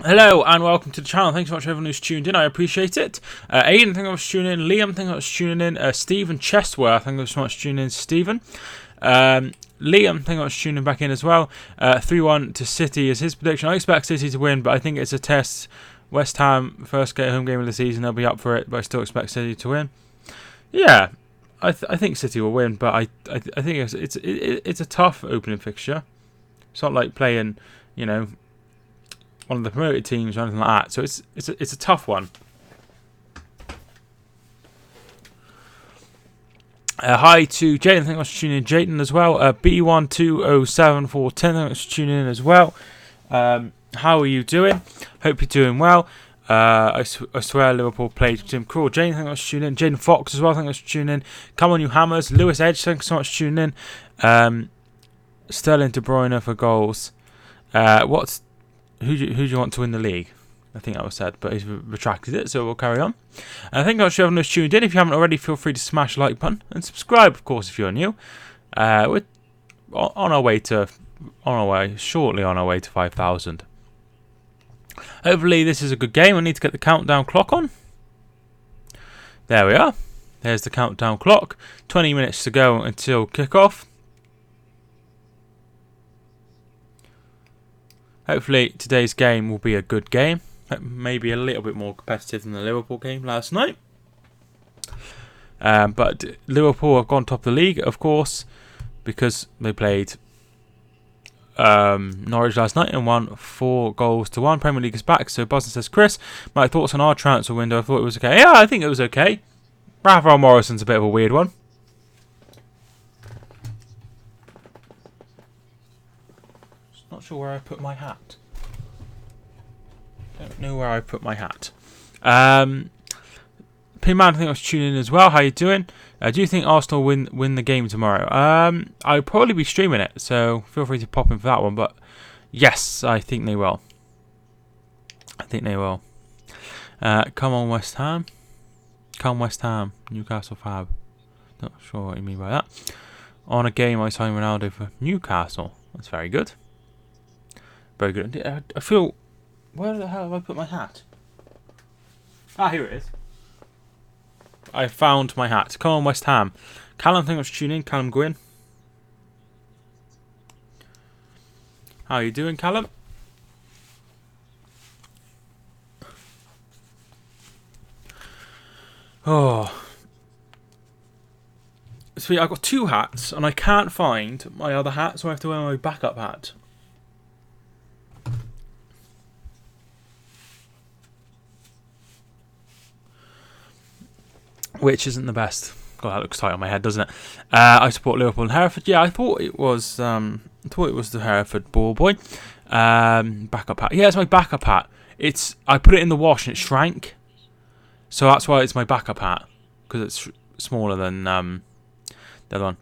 Hello and welcome to the channel. Thanks so much for everyone who's tuned in. I appreciate it. Aiden, thank you for tuning in. Liam, thank you for tuning in. Stephen Chestworth, thank you so much for tuning in. Stephen. Liam, thank you for tuning back in as well. 3-1 to City is his prediction. I expect City to win, but I think it's a test. West Ham, first home game of the season, they'll be up for it, but I still expect City to win. Yeah, I think City will win, but I think it's a tough opening fixture. It's not like playing, you know, one of the promoted teams or anything like that. So it's a tough one. Hi to Jaden, thanks for tuning in. Jaden as well. B12074110, thanks for tuning in as well. How are you doing? Hope you're doing well. I swear Liverpool played Tim Krul. Jane, thanks for tuning in. Jaden Fox as well, thanks for tuning in. Come on, you hammers. Lewis Edge, thanks so much for tuning in. Sterling De Bruyne for goals. Who do you want to win the league? I think that was said, but he's retracted it, so we'll carry on. I think I'll show everyone who's tuned in. If you haven't already, feel free to smash the like button and subscribe, of course, if you're new. We're shortly on our way to 5,000. Hopefully, this is a good game. I need to get the countdown clock on. There we are. There's the countdown clock. 20 minutes to go until kickoff. Hopefully today's game will be a good game. Maybe a little bit more competitive than the Liverpool game last night. But Liverpool have gone top of the league, of course, because they played Norwich last night and won 4-1. Premier League is back. So Boston says, Chris, my thoughts on our transfer window. I thought it was okay. Yeah, I think it was okay. Rafael Morrison's a bit of a weird one. Not sure where I put my hat. Don't know where I put my hat. Pinman, I think I was tuning in as well. How you doing? Do you think Arsenal win the game tomorrow? I'll probably be streaming it, so feel free to pop in for that one. But yes, I think they will. I think they will. Come on, West Ham. Come West Ham. Newcastle Fab. Not sure what you mean by that. On a game, I signed Ronaldo for Newcastle. That's very good. Very good. I feel... Where the hell have I put my hat? Ah, here it is. I found my hat. Come on, West Ham. Callum, thank you for tuning in. Callum Gwynn. How are you doing, Callum? Oh. See, I've got two hats, and I can't find my other hat, so I have to wear my backup hat. Which isn't the best. God, that looks tight on my head, doesn't it? I support Liverpool and Hereford. Yeah, I thought it was. The Hereford ball boy. Backup hat. Yeah, it's my backup hat. I put it in the wash and it shrank, so that's why it's my backup hat, because it's smaller than the other one.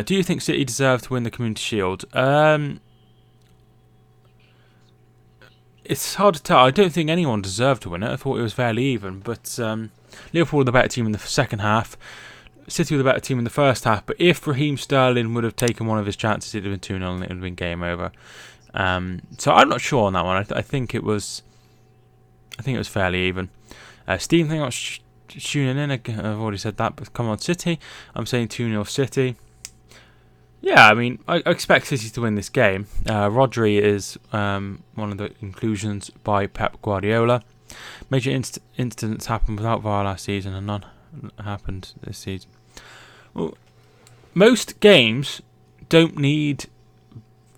Do you think City deserve to win the Community Shield? It's hard to tell. I don't think anyone deserved to win it. I thought it was fairly even, but Liverpool were the better team in the second half. City were the better team in the first half. But if Raheem Sterling would have taken one of his chances, it'd have been 2-0 and it would have been game over. So I'm not sure on that one. I think it was fairly even. Steve, thank you for tuning in. I've already said that, but come on, City. I'm saying 2-0 City. Yeah, I mean, I expect City to win this game. Rodri is one of the inclusions by Pep Guardiola. Major incidents happened without VAR last season, and none happened this season. Well, most games don't need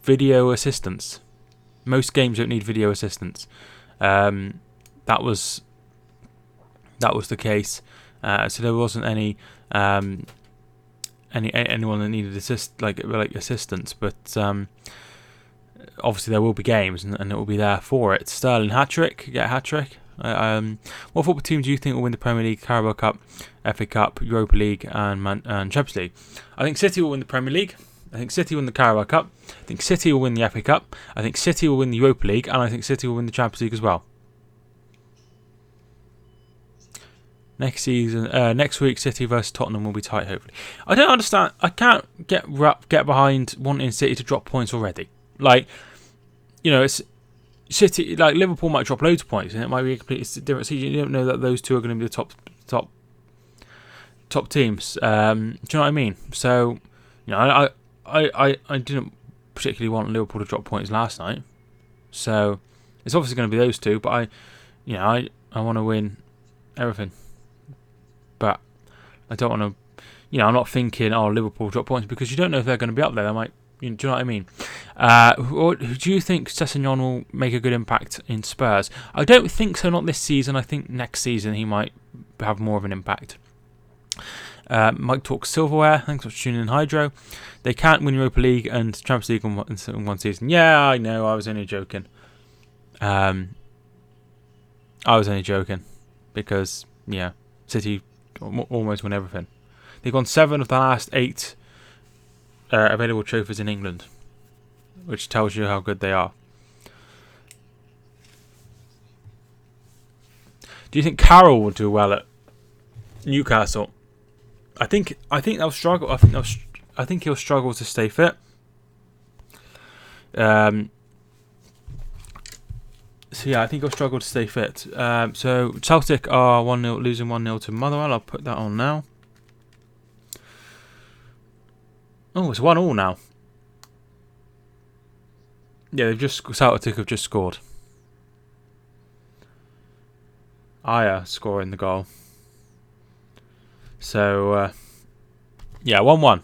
video assistance. Most games don't need video assistance. That was the case. So there wasn't anyone that needed assistance, but obviously there will be games, and it will be there for it. Sterling hat-trick, get a hat-trick. What football team do you think will win the Premier League, Carabao Cup, FA Cup, Europa League, and Champions League? I think City will win the Premier League. I think City will win the Carabao Cup. I think City will win the FA Cup. I think City will win the Europa League, and I think City will win the Champions League as well. Next week, City versus Tottenham will be tight, hopefully. I don't understand. I can't get behind wanting City to drop points already. Like, you know, City, like Liverpool, might drop loads of points, and it might be a completely different season. You don't know that those two are going to be the top teams. Do you know what I mean? So, I didn't particularly want Liverpool to drop points last night. So it's obviously going to be those two. But I want to win everything. But I don't want to. I'm not thinking, Liverpool drop points, because you don't know if they're going to be up there. They might. Do you know what I mean? Who do you think Sessegnon will make a good impact in Spurs? I don't think so. Not this season. I think next season he might have more of an impact. Mike talks silverware. Thanks for tuning in, Hydro. They can't win Europa League and Champions League in one season. Yeah, I know. I was only joking. Because City almost won everything. They've won 7 of the last 8 available trophies in England, which tells you how good they are. Do you think Carroll will do well at Newcastle? I think they'll struggle. I think he'll struggle to stay fit. I think he'll struggle to stay fit. So Celtic are 1-0, losing 1-0 to Motherwell. I'll put that on now. Oh, it's 1-1 now. Yeah, Celtic have just scored. Aya scoring the goal. So, 1-1.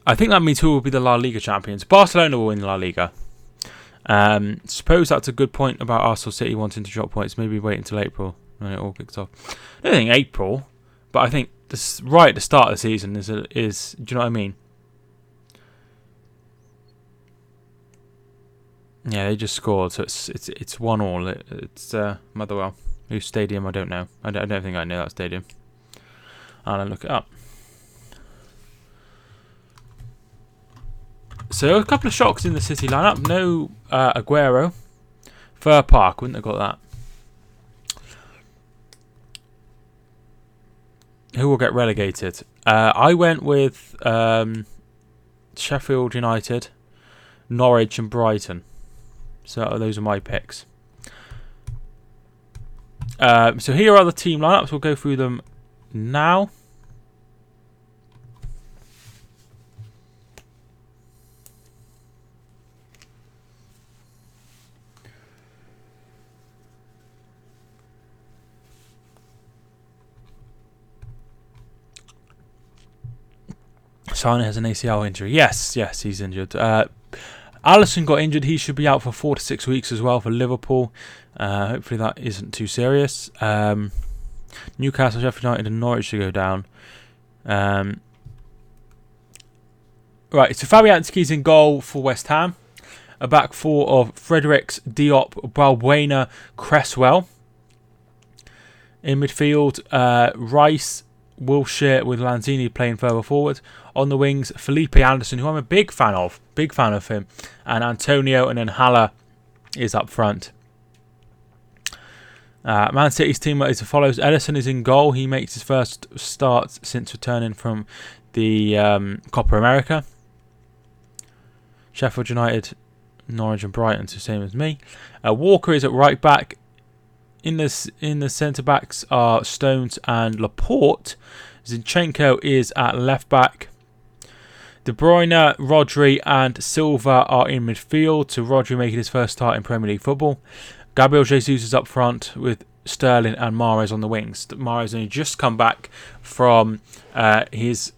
I think that means who will be the La Liga champions. Barcelona will win La Liga. Suppose that's a good point about Arsenal City wanting to drop points. Maybe wait until April when it all kicks off. I don't think April, but I think right at the start of the season is. Do you know what I mean? Yeah, they just scored, so it's 1-1. It's Motherwell. Whose stadium? I don't know. I don't think I know that stadium. I'll look it up. So a couple of shocks in the City lineup. No Aguero. Fir Park, wouldn't have got that. Who will get relegated? I went with Sheffield United, Norwich and Brighton. So those are my picks. So here are the team lineups. We'll go through them now. Sane has an ACL injury. Yes, he's injured. Alisson got injured. He should be out for 4 to 6 weeks as well for Liverpool. Hopefully that isn't too serious. Newcastle, Sheffield United and Norwich to go down. Right, so Fabianski's in goal for West Ham. A back four of Fredericks, Diop, Balbuena, Cresswell. In midfield, Rice, Wilshere with Lanzini playing further forward. On the wings, Felipe Anderson, who I'm a big fan of him, and Antonio, and then Haller is up front. Man City's team is as follows. Ederson is in goal. He makes his first start since returning from the Copa America. Sheffield United, Norwich and Brighton, so same as me. Walker is at right back. In the centre backs are Stones and Laporte. Zinchenko is at left back. De Bruyne, Rodri and Silva are in midfield, so Rodri making his first start in Premier League football. Gabriel Jesus is up front with Sterling and Mahrez on the wings. Mahrez only just come back from his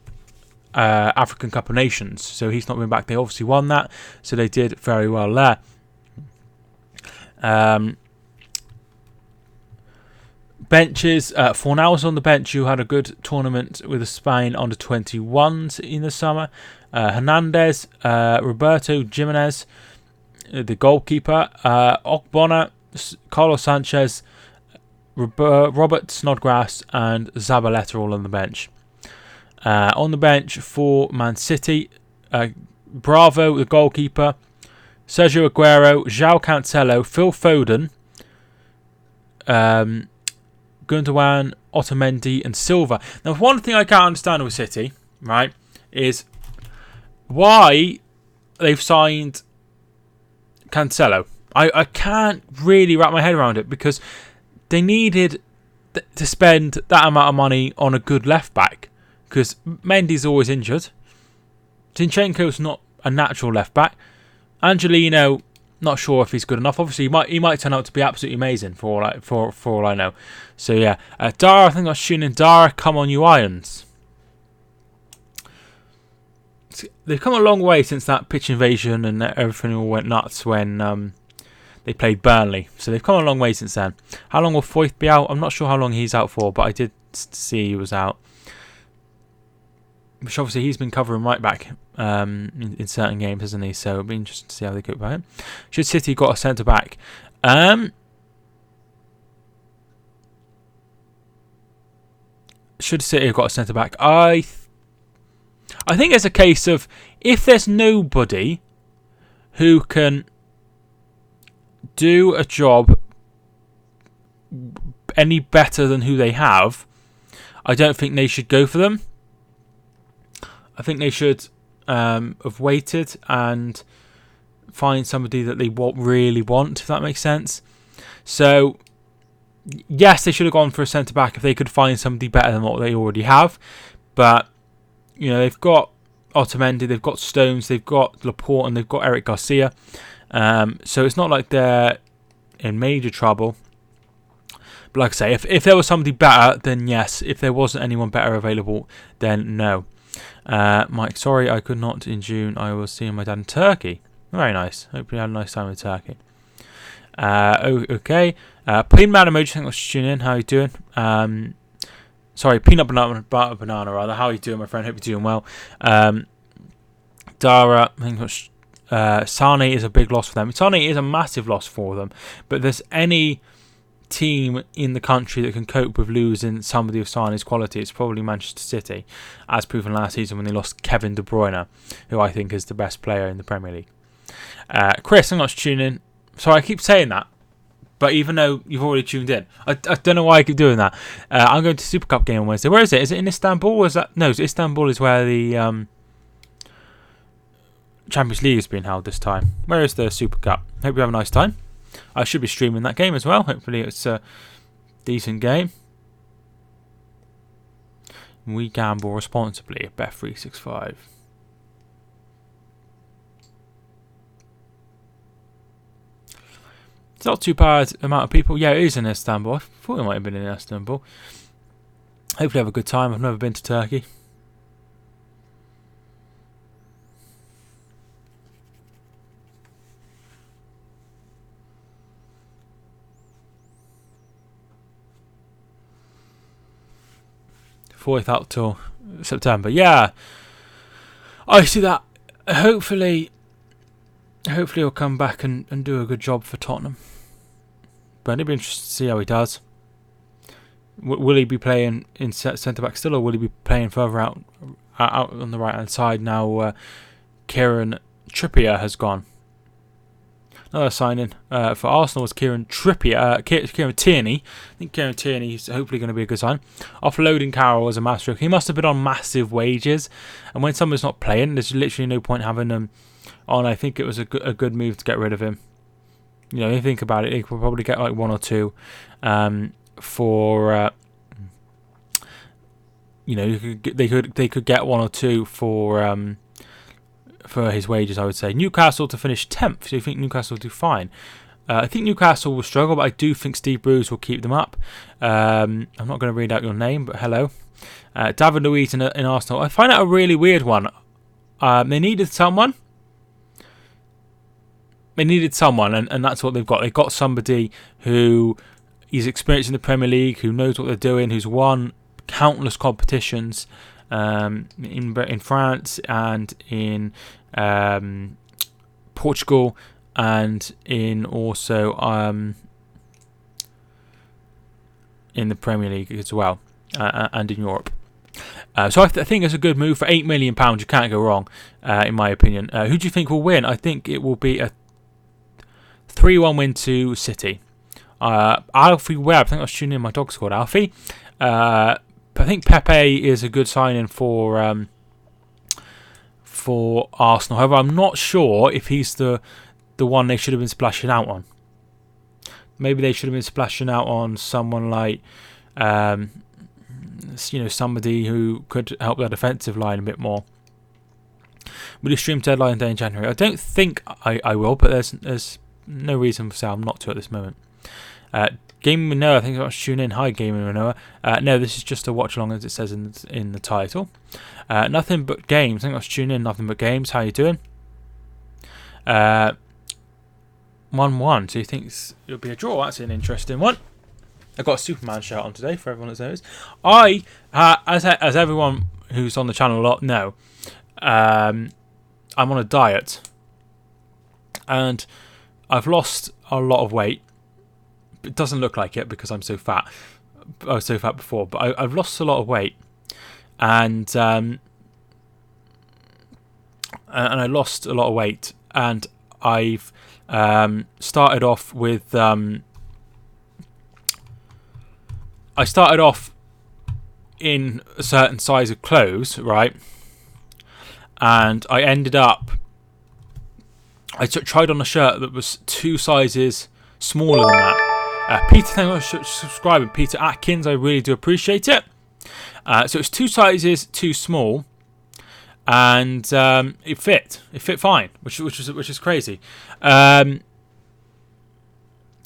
African Cup of Nations, so he's not been back. They obviously won that, so they did very well there. Benches, Fornals on the bench, who had a good tournament with the Spain under-21s in the summer. Hernandez, Roberto Jimenez, the goalkeeper, Okbona, Carlos Sanchez, Robert Snodgrass and Zabaleta all on the bench. On the bench for Man City, Bravo, the goalkeeper, Sergio Aguero, João Cancelo, Phil Foden, Gundogan, Otamendi and Silva. Now, one thing I can't understand with City, right, is why they've signed Cancelo. I can't really wrap my head around it because they needed to spend that amount of money on a good left back because Mendy's always injured. Zinchenko's not a natural left back. Angelino, not sure if he's good enough. Obviously, he might turn out to be absolutely amazing for all I know. So yeah, Dara, I think I'll tune in. Dara, come on, you Irons. They've come a long way since that pitch invasion and everything all went nuts when they played Burnley. So they've come a long way since then. How long will Foyth be out? I'm not sure how long he's out for, but I did see he was out. Which obviously he's been covering right back in certain games, hasn't he? So it'll be interesting to see how they go about him. Should City got a centre back? Should City have got a centre back? I think it's a case of if there's nobody who can do a job any better than who they have, I don't think they should go for them. I think they should have waited and find somebody that they really want, if that makes sense. So, yes, they should have gone for a centre-back if they could find somebody better than what they already have. But, you know, they've got Otamendi, they've got Stones, they've got Laporte, and they've got Eric Garcia. So it's not like they're in major trouble. But like I say, if there was somebody better, then yes. If there wasn't anyone better available, then no. Mike, sorry I could not in June. I was seeing my dad in Turkey. Very nice. Hope you had a nice time in Turkey. Okay. Peanut Man emoji, thanks for tuning in. How are you doing? Sorry, peanut butter banana rather. How are you doing, my friend? Hope you're doing well. Dara, I think Sane is a big loss for them. Sane is a massive loss for them. But there's any team in the country that can cope with losing somebody of Sane's quality, it's probably Manchester City, as proven last season when they lost Kevin De Bruyne, who I think is the best player in the Premier League. Chris, I'm not tuning in. Sorry, I keep saying that, but even though you've already tuned in, I don't know why I keep doing that. I'm going to Super Cup game on Wednesday. Where is it? Is it in Istanbul? Or is that... No, Istanbul is where the Champions League is being held this time. Where is the Super Cup? Hope you have a nice time. I should be streaming that game as well. Hopefully it's a decent game. We gamble responsibly at Bet365. It's not too bad amount of people. Yeah, it is in Istanbul. I thought it might have been in Istanbul. Hopefully have a good time. I've never been to Turkey. Fourth out till September. Yeah, I see that. Hopefully he'll come back and do a good job for Tottenham. But it'll be interesting to see how he does. Will he be playing in centre back still, or will he be playing further out on the right hand side now? Kieran Trippier has gone. Another signing for Arsenal was Kieran Trippier, Kieran Tierney. I think Kieran Tierney is hopefully going to be a good sign. Offloading Carroll was a masterstroke. He must have been on massive wages, and when someone's not playing, there's literally no point having them on. I think it was a good move to get rid of him. You know, if you think about it, they could probably get like one or two for. You know, they could get one or two for his wages, I would say. Newcastle to finish 10th. So you think Newcastle will do fine? I think Newcastle will struggle, but I do think Steve Bruce will keep them up. I'm not going to read out your name, but hello. David Luiz in Arsenal. I find that a really weird one. They needed someone. And that's what they've got. They've got somebody who is experienced in the Premier League, who knows what they're doing, who's won countless competitions in France and in Portugal and in also in the Premier League as well and in Europe. So I think it's a good move for £8 million. You can't go wrong, in my opinion. Who do you think will win? I think it will be a 3-1 win to City. Alfie Webb, I think I was tuning in. My dog's called Alfie. I think Pepe is a good signing for Arsenal. However, I'm not sure if he's the the one they should have been splashing out on. Maybe they should have been splashing out on someone like, somebody who could help their defensive line a bit more. Will you stream deadline day in January? I don't think I will, but there's no reason to say I'm not to at this moment. Gaming with Noah, I think I want to tune in. Hi, Gaming with Noah. No, this is just a watch along as it says in the title. Nothing but games. I think I want to tune in. Nothing but games. How you doing? 1-1. So you think it'll be a draw? That's an interesting one. I've got a Superman shout on today for everyone that knows. As everyone who's on the channel a lot know, I'm on a diet, and I've lost a lot of weight. It doesn't look like it because I'm so fat. I was so fat before, but I've lost a lot of weight, and I lost a lot of weight, and I've started off with I started off in a certain size of clothes, right? And I ended up, I tried on a shirt that was 2 sizes smaller than that. Peter, thank you for subscribing. Peter Atkins, I really do appreciate it. So it's 2 sizes too small, and it fit fine, which is crazy.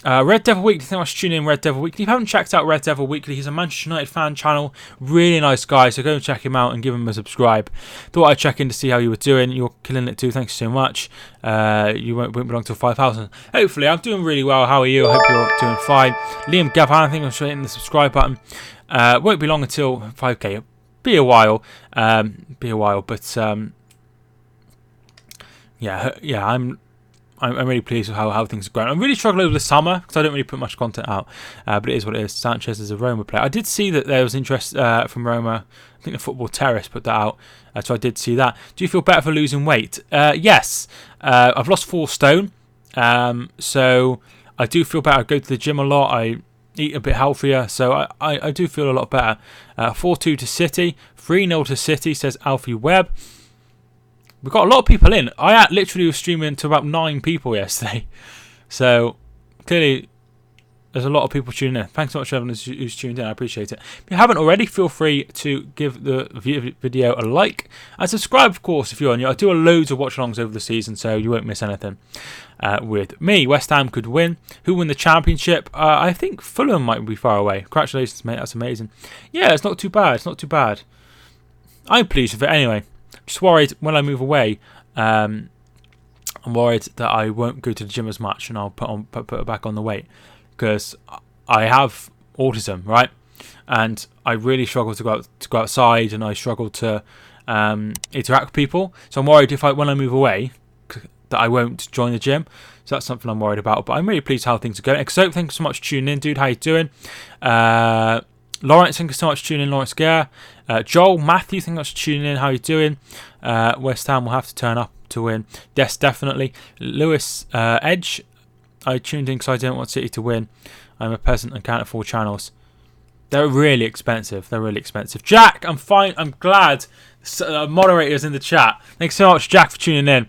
Red Devil Weekly, thank you much for tuning in. Red Devil Weekly, if you haven't checked out Red Devil Weekly, he's a Manchester United fan channel, really nice guy, so go and check him out and give him a subscribe. Thought I'd check in to see how you were doing. You're killing it too, thanks so much. You won't belong to 5,000. Hopefully, I'm doing really well. How are you? I hope you're doing fine. Liam Gavan, I think I'm just hitting the subscribe button. Won't be long until 5k. Be a while, but yeah, I'm really pleased with how things are going. I'm really struggling over the summer because I don't really put much content out, but it is what it is. Sanchez is a Roma player. I did see that there was interest from Roma. I think the Football Terrace put that out, so I did see that. Do you feel better for losing weight? Yes. I've lost 4 stone, so I do feel better. I go to the gym a lot. I eat a bit healthier, so I do feel a lot better. 4-2 to City, 3-0 to City, says Alfie Webb. We've got a lot of people in. I literally was streaming to about 9 people yesterday. So, clearly, there's a lot of people tuning in. Thanks so much to everyone who's tuned in. I appreciate it. If you haven't already, feel free to give the video a like. And subscribe, of course, if you're on. I do loads of watch-alongs over the season, so you won't miss anything with me. West Ham could win. Who won the championship? I think Fulham might be far away. Congratulations, mate. That's amazing. Yeah, it's not too bad. It's not too bad. I'm pleased with it anyway. Just worried when I move away. I'm worried that I won't go to the gym as much, and I'll put it back on the weight because I have autism, right? And I really struggle to go outside, and I struggle to interact with people. So I'm worried when I move away that I won't join the gym. So that's something I'm worried about. But I'm really pleased how things are going. So thanks so much for tuning in, dude. How you doing? Lawrence, thank you so much for tuning in. Lawrence Gare. Joel, Matthew, thank you so much for tuning in. How you doing? West Ham will have to turn up to win. Yes, definitely. Lewis Edge, I tuned in because I didn't want City to win. I'm a peasant and can't afford channels. They're really expensive. Jack, I'm fine. I'm glad. Moderators in the chat. Thanks so much, Jack, for tuning in.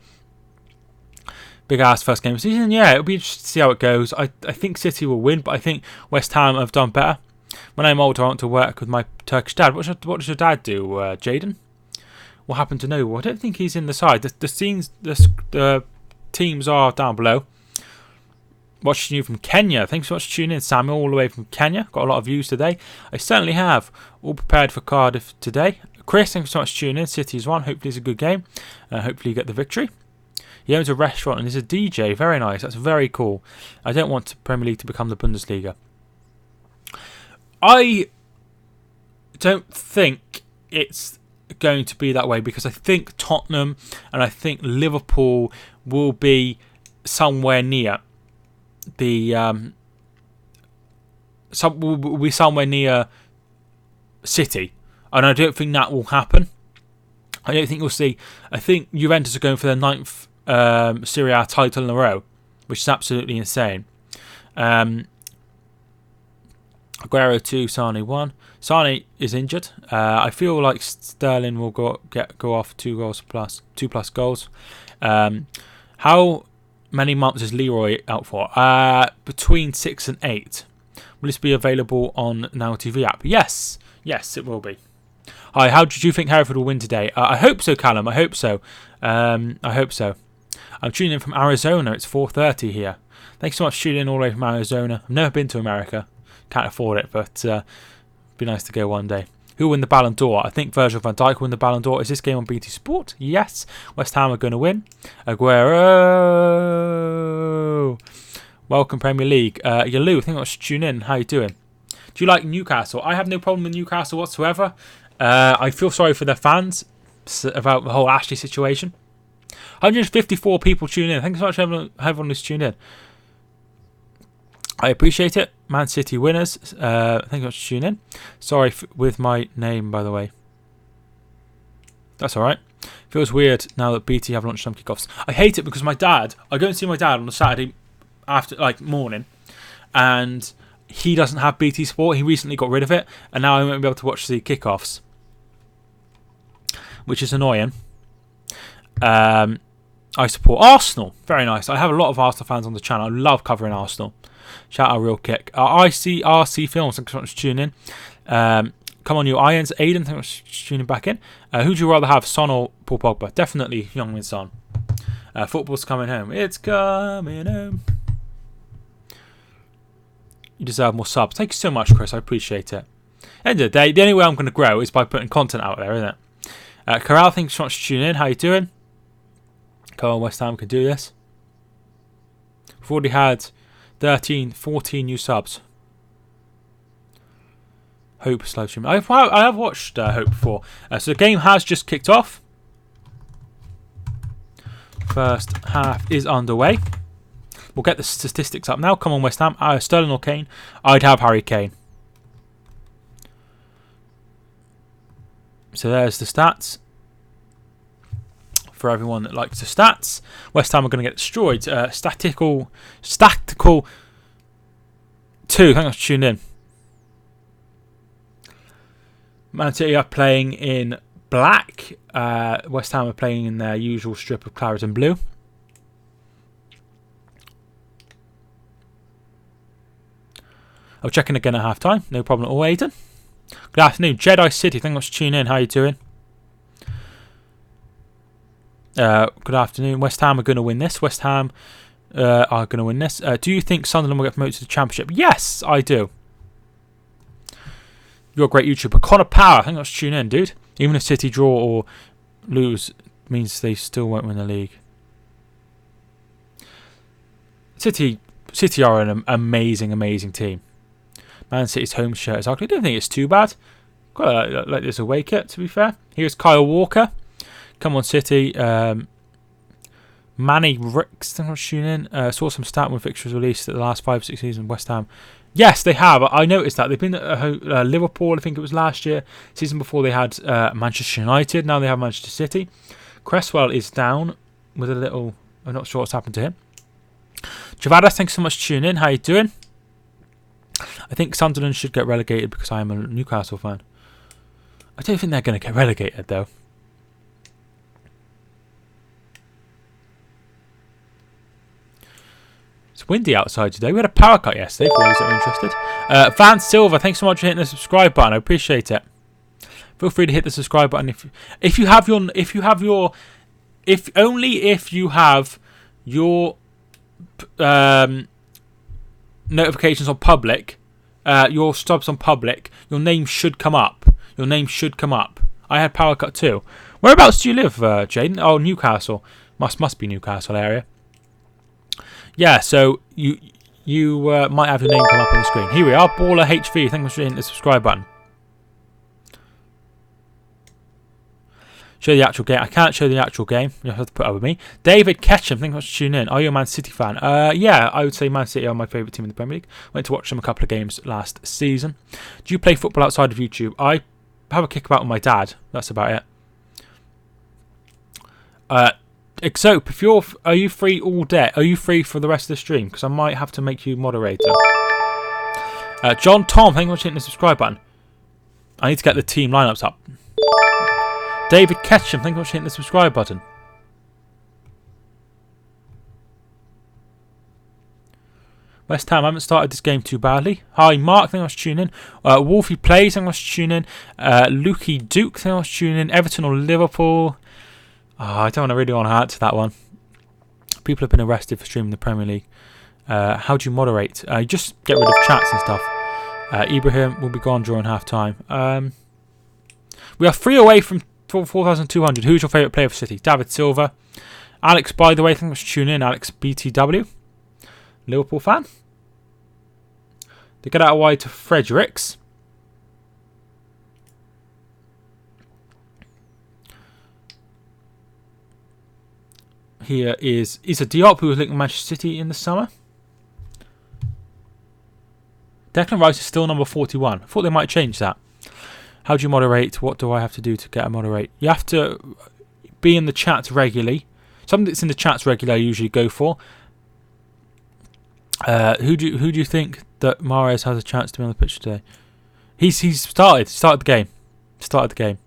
Big ass first game of the season. Yeah, it'll be interesting to see how it goes. I think City will win, but I think West Ham have done better. When I'm older, I want to work with my Turkish dad. What does your dad do, Jaden? What happened to Noble? I don't think he's in the side. The teams are down below. Watching you from Kenya. Thanks so much for tuning in, Samuel, all the way from Kenya. Got a lot of views today. I certainly have. All prepared for Cardiff today. Chris, thanks so much for tuning in. City's won. Hopefully it's a good game. Hopefully you get the victory. He owns a restaurant and is a DJ. Very nice. That's very cool. I don't want Premier League to become the Bundesliga. I don't think it's going to be that way because I think Tottenham and I think Liverpool will be somewhere near the will be somewhere near City, and I don't think that will happen. I don't think we'll see. I think Juventus are going for their 9th Serie A title in a row, which is absolutely insane. Aguero 2, Sane 1. Sane is injured. I feel like Sterling will go off 2 plus goals. How many months is Leroy out for? Between 6 and 8. Will this be available on Now TV app? Yes. Yes, it will be. Hi, how did you think Hereford will win today? I hope so, Callum. I hope so. I hope so. I'm tuning in from Arizona. It's 4:30 here. Thanks so much for tuning in all the way from Arizona. I've never been to America. Can't afford it, but it'd be nice to go one day. Who will win the Ballon d'Or? I think Virgil van Dijk will win the Ballon d'Or. Is this game on BT Sport? Yes. West Ham are going to win. Aguero. Welcome, Premier League. Yalu, I think I'll tune in. How you doing? Do you like Newcastle? I have no problem with Newcastle whatsoever. I feel sorry for their fans about the whole Ashley situation. 154 people tune in. Thanks so much everyone who's tuned in. I appreciate it. Man City winners. Thank you much for tuning in. Sorry with my name, by the way. That's alright. Feels weird now that BT have lunchtime kickoffs. I hate it because my dad, I go and see my dad on a Saturday after, like, morning, and he doesn't have BT Sport. He recently got rid of it, and now I won't be able to watch the kickoffs, which is annoying. I support Arsenal. Very nice. I have a lot of Arsenal fans on the channel. I love covering Arsenal. Shout out Real Kick. ICRC Films. Thanks so much for tuning in. Come on, you Irons. Aiden, thanks so much for tuning back in. Who would you rather have, Son or Paul Pogba? Definitely Heung-min Son. Football's coming home. It's coming home. You deserve more subs. Thank you so much, Chris. I appreciate it. End of the day, the only way I'm going to grow is by putting content out there, isn't it? Corral, thanks so much for tuning in. How you doing? Come on, West Ham can do this. We've already had 13, 14 new subs. Hope live stream. I have watched Hope before. So the game has just kicked off. First half is underway. We'll get the statistics up now. Come on, West Ham. Sterling or Kane? I'd have Harry Kane. So there's the stats. For everyone that likes the stats, West Ham are going to get destroyed. Statistical 2. Thanks for tuning in. Man City are playing in black. West Ham are playing in their usual strip of claret and blue. I'll check in again at half time. No problem at all, Aidan. Good afternoon. Jedi City, thanks for tuning in. How you doing? Good afternoon. West Ham are going to win this. West Ham are going to win this. Do you think Sunderland will get promoted to the Championship? Yes, I do. You're a great YouTuber. Connor Power, thanks for tuning in, dude. Even if City draw or lose, means they still won't win the league. City are an amazing, amazing team. Man City's home shirt is ugly. I don't think it's too bad. Quite like this away kit, to be fair. Here's Kyle Walker. Come on, City. Manny Ricks, thanks for tuning in. Saw some stat when fixtures released at the last 5 or 6 seasons West Ham. Yes, they have. I noticed that. They've been at Liverpool, I think it was last year. Season before they had Manchester United. Now they have Manchester City. Cresswell is down with a little... I'm not sure what's happened to him. Javadas, thanks so much for tuning in. How you doing? I think Sunderland should get relegated because I am a Newcastle fan. I don't think they're going to get relegated, though. It's windy outside today. We had a power cut yesterday, for those that are interested. Van Silver, thanks so much for hitting the subscribe button. I appreciate it. Feel free to hit the subscribe button if you have your notifications on public, your subs on public, your name should come up. Your name should come up. I had power cut too. Whereabouts do you live, Jaden? Oh, Newcastle. Must be Newcastle area. Yeah, so you might have your name come up on the screen. Here we are, Baller HV. Thank you for hitting the subscribe button. Show the actual game. I can't show the actual game. You have to put up with me. David Ketchum, thank you for tuning in. Are you a Man City fan? Yeah, I would say Man City are my favourite team in the Premier League. Went to watch them a couple of games last season. Do you play football outside of YouTube? I have a kickabout with my dad. That's about it. Exope, are you free all day? Are you free for the rest of the stream? Because I might have to make you moderator. John Tom, thank you for hitting the subscribe button. I need to get the team lineups up. David Ketchum, thank you for hitting the subscribe button. West Ham haven't started this game too badly. Hi, Mark. Thank you for tuning in. Wolfie Plays. Thank you for tuning in. Lukey Duke. Thank you for tuning in. Everton or Liverpool. I don't really want to answer that one. People have been arrested for streaming the Premier League. How do you moderate? You just get rid of chats and stuff. Ibrahim will be gone during half time. We are 3 away from 4,200. Who's your favourite player for City? David Silva. Alex, by the way, thank you for tuning in. Alex BTW. Liverpool fan. They get out wide to Fredericks. Here is Issa Diop, who was linked to Manchester City in the summer. Declan Rice is still number 41. I thought they might change that. How do you moderate? What do I have to do to get a moderate? You have to be in the chats regularly. Something that's in the chats regularly I usually go for. Who do you think that Mahrez has a chance to be on the pitch today? He's started the game. Started the game.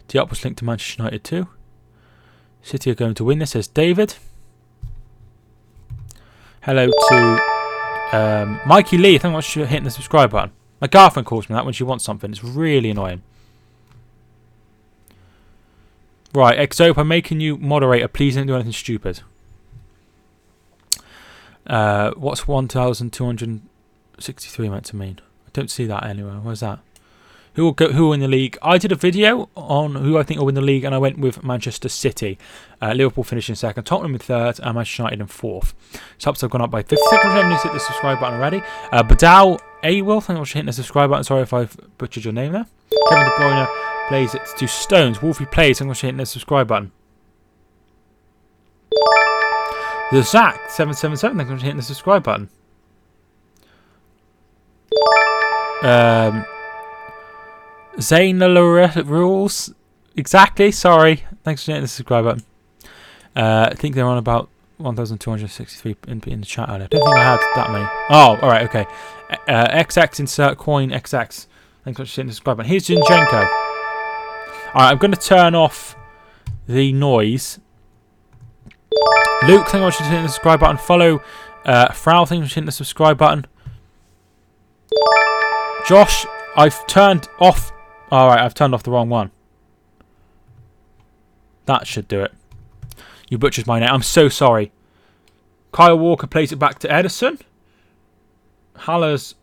Diop was linked to Manchester United too. City are going to win this, says David. Hello to Mikey Lee. Thank you much for hitting the subscribe button. My girlfriend calls me that when she wants something. It's really annoying. Right, Exope, I'm making you moderator. Please don't do anything stupid. What's 1,263 meant to mean? I don't see that anywhere. Where's that? Who will win the league? I did a video on who I think will win the league, and I went with Manchester City. Liverpool finishing second, Tottenham in third, and Manchester United in fourth. Subs have gone up by 50 seconds. Remember to hit the subscribe button already. Badal Awil, thank you for hitting the subscribe button. Sorry if I've butchered your name there. Kevin De Bruyne plays it to Stones. Wolfie Plays, thank you for hitting the subscribe button. The Zach 777, thank you for hitting the subscribe button. Zane Rules. Exactly, sorry. Thanks for hitting the subscribe button. I think they're on about 1,263 in the chat earlier. I don't think I had that many. Oh, alright, okay. XX insert coin XX. Thanks for hitting the subscribe button. Here's Zinchenko. Alright, I'm going to turn off the noise. Luke, thank you for hitting the subscribe button. Follow Frau, thank you for hitting the subscribe button. Josh, I've turned off. Alright, I've turned off the wrong one. That should do it. You butchered my name. I'm so sorry. Kyle Walker plays it back to Edison. Haller's.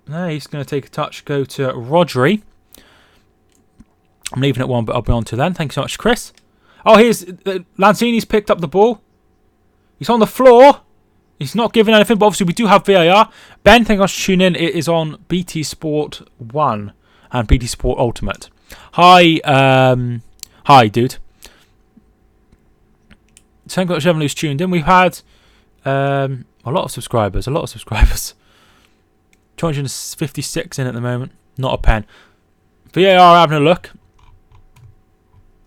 No, he's going to take a touch. Go to Rodri. I'm leaving it one, but I'll be on to then. Thank you so much, Chris. Oh, here's Lanzini's picked up the ball. He's on the floor. He's not giving anything, but obviously we do have VAR. Ben, thank you for tuning in. It is on BT Sport 1 and BT Sport Ultimate. Hi, hi, dude. Thank you for everyone who's tuned in. We've had a lot of subscribers. 256 in at the moment. Not a pen. VAR having a look.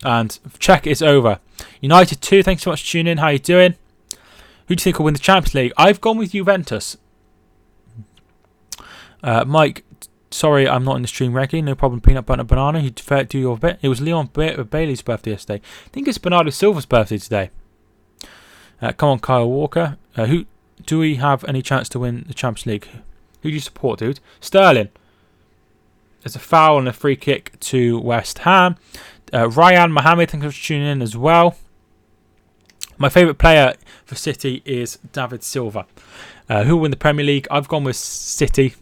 And check it's over. United 2, thanks so much for tuning in. How you doing? Who do you think will win the Champions League? I've gone with Juventus. Mike, sorry I'm not in the stream regularly. No problem, peanut butter banana. You do your bit. It was Leon Bailey's birthday yesterday. I think it's Bernardo Silva's birthday today. Come on, Kyle Walker. Who do we have any chance to win the Champions League? Who do you support, dude? Sterling. There's a foul and a free kick to West Ham. Ryan Mohammed, thank you for tuning in as well. My favourite player for City is David Silva. Who will win the Premier League? I've gone with City.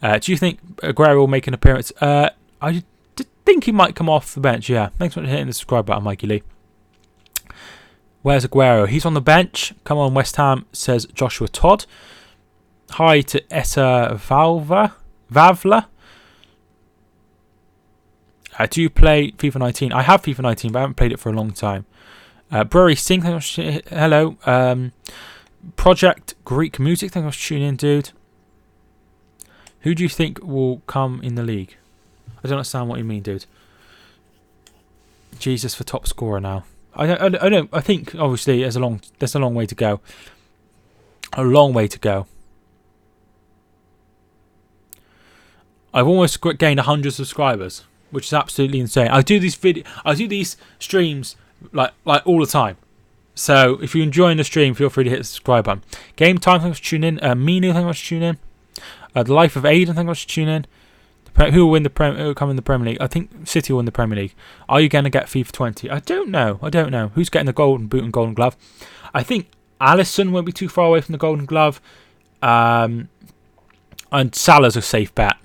Do you think Aguero will make an appearance? I think he might come off the bench, yeah. Thanks for hitting the subscribe button, Mikey Lee. Where's Aguero? He's on the bench. Come on, West Ham, says Joshua Todd. Hi to Etta Vavla. Do you play FIFA 19? I have FIFA 19, but I haven't played it for a long time. Brewery Sing, thank you. Hello. Project Greek Music, thank you for tuning in, dude. Who do you think will come in the league? I don't understand what you mean, dude. Jesus for top scorer now. I don't. I think obviously there's a long way to go. A long way to go. I've almost gained 100 subscribers, which is absolutely insane. I do these streams like all the time. So if you're enjoying the stream, feel free to hit the subscribe button. Game time, thanks for tuning in. Minu, thanks for tuning in. The Life of Aiden, thanks for tuning in. Who will win who will come in the Premier League? I think City will win the Premier League. Are you going to get FIFA 20? I don't know. Who's getting the Golden Boot and Golden Glove? I think Alisson won't be too far away from the Golden Glove. And Salah's a safe bet.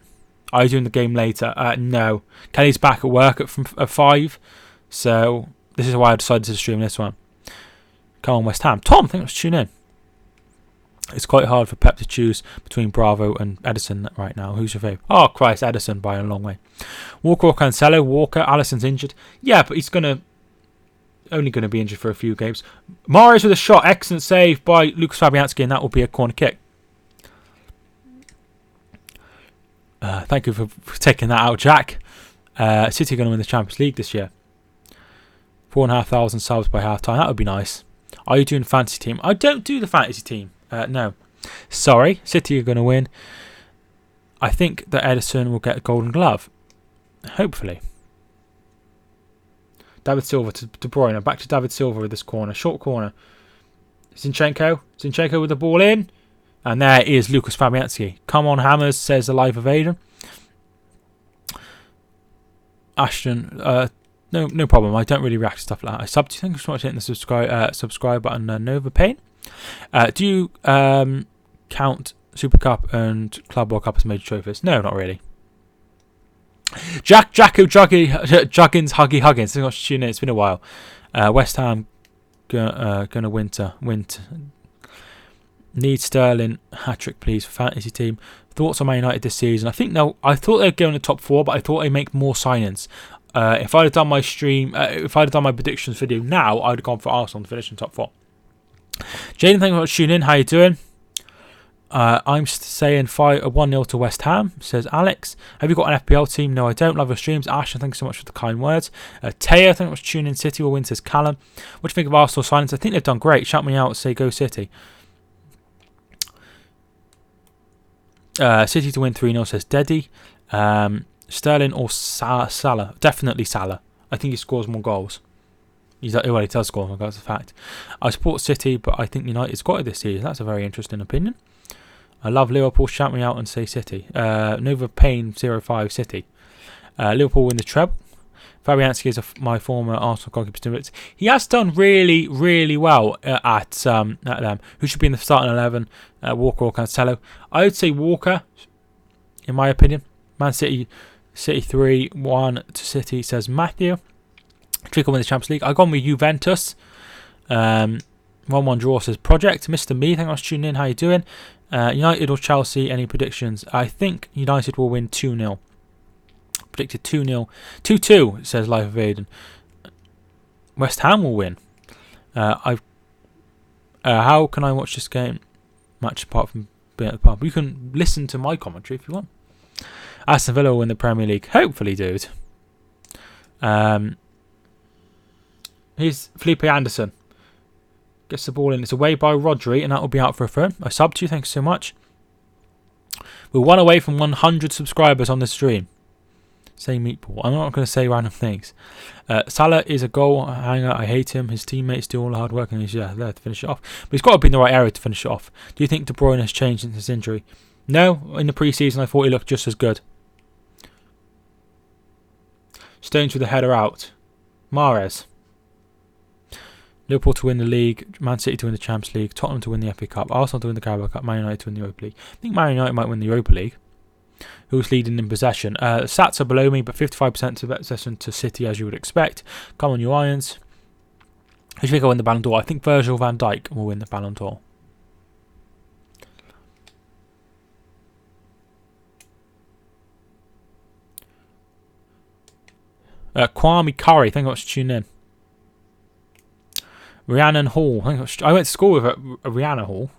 Are you doing the game later? No. Kelly's back at work at 5. So this is why I decided to stream this one. Come on, West Ham. Tom, thanks for tuning in. It's quite hard for Pep to choose between Bravo and Edison right now. Who's your favourite? Oh, Christ, Edison by a long way. Walker or Cancelo? Walker. Alisson's injured. Yeah, but he's only going to be injured for a few games. Mahrez with a shot. Excellent save by Lucas Fabianski, and that will be a corner kick. Thank you for taking that out, Jack. City are going to win the Champions League this year. 4,500 subs by half time. That would be nice. Are you doing the fantasy team? I don't do the fantasy team. No. Sorry. City are going to win. I think that Edison will get a Golden Glove. Hopefully. David Silva to De Bruyne. Back to David Silva with this corner. Short corner. Zinchenko with the ball in. And there is Lucas Fabianski. Come on, Hammers, says the Life of Aiden. Ashton, no problem. I don't really react to stuff like that. I sub to you. Thank you so much for hitting the subscribe button. Nova Pain. Do you count Super Cup and Club World Cup as major trophies? No, not really. Juggins, Huggy Huggins. Thank you so much for tuning in. It's been a while. West Ham gonna win. Need Sterling hat-trick, please, for fantasy team. Thoughts on Man United this season? I thought they'd go in the top 4, but I thought they'd make more signings. If I'd have done my stream, if I'd have done my predictions video now, I'd have gone for Arsenal to finish in top 4. Jaden, thank you for tuning in. How you doing? I'm saying 1-0 to West Ham, says Alex. Have you got an FPL team? No, I don't. Love your streams. Ash, thank you so much for the kind words. Taya, thank you for tuning in. City will win, says Callum. What do you think of Arsenal signings? I think they've done great. Shout me out, say go City. City to win 3-0, says Deddy. Sterling or Salah? Definitely Salah. I think he scores more goals. He does score more goals, that's a fact. I support City, but I think United's got it this season. That's a very interesting opinion. I love Liverpool. Shout me out and say City. Nova Payne 05 City. Liverpool win the treble. Fabianski is my former Arsenal goalkeeper. He has done really, really well at them. Who should be in the starting 11? Walker or Cancelo? I would say Walker, in my opinion. Man City 3-1 to City, says Matthew. Trickle win the Champions League. I've gone with Juventus. 1-1 draw, says Project. Mr. Me, thank you for tuning in. How you doing? United or Chelsea? Any predictions? I think United will win 2-0. Predicted 2-0. 2-2, says Life of Aiden. West Ham will win. How can I watch this game match apart from being at the pub? You can listen to my commentary if you want. Aston Villa will win the Premier League. Hopefully, dude. Here's Felipe Anderson. Gets the ball in. It's away by Rodri, and that will be out for a throw. I subbed you. Thanks so much. We're 1 away from 100 subscribers on the stream. Say meatball. I'm not going to say random things. Salah is a goal hanger. I hate him. His teammates do all the hard work and he's there to finish it off. But he's got to be in the right area to finish it off. Do you think De Bruyne has changed since his injury? No. In the pre-season, I thought he looked just as good. Stones with the header out. Mahrez. Liverpool to win the league. Man City to win the Champions League. Tottenham to win the FA Cup. Arsenal to win the Carabao Cup. Man United to win the Europa League. I think Man United might win the Europa League. Who's leading in possession? Stats are below me, but 55% of possession to City, as you would expect. Come on, you Irons. Who do you think will win the Ballon d'Or? I think Virgil van Dijk will win the Ballon d'Or. Kwame Curry, thank you for tuning in. Rhiannon Hall, I went to school with a Rhiannon Hall.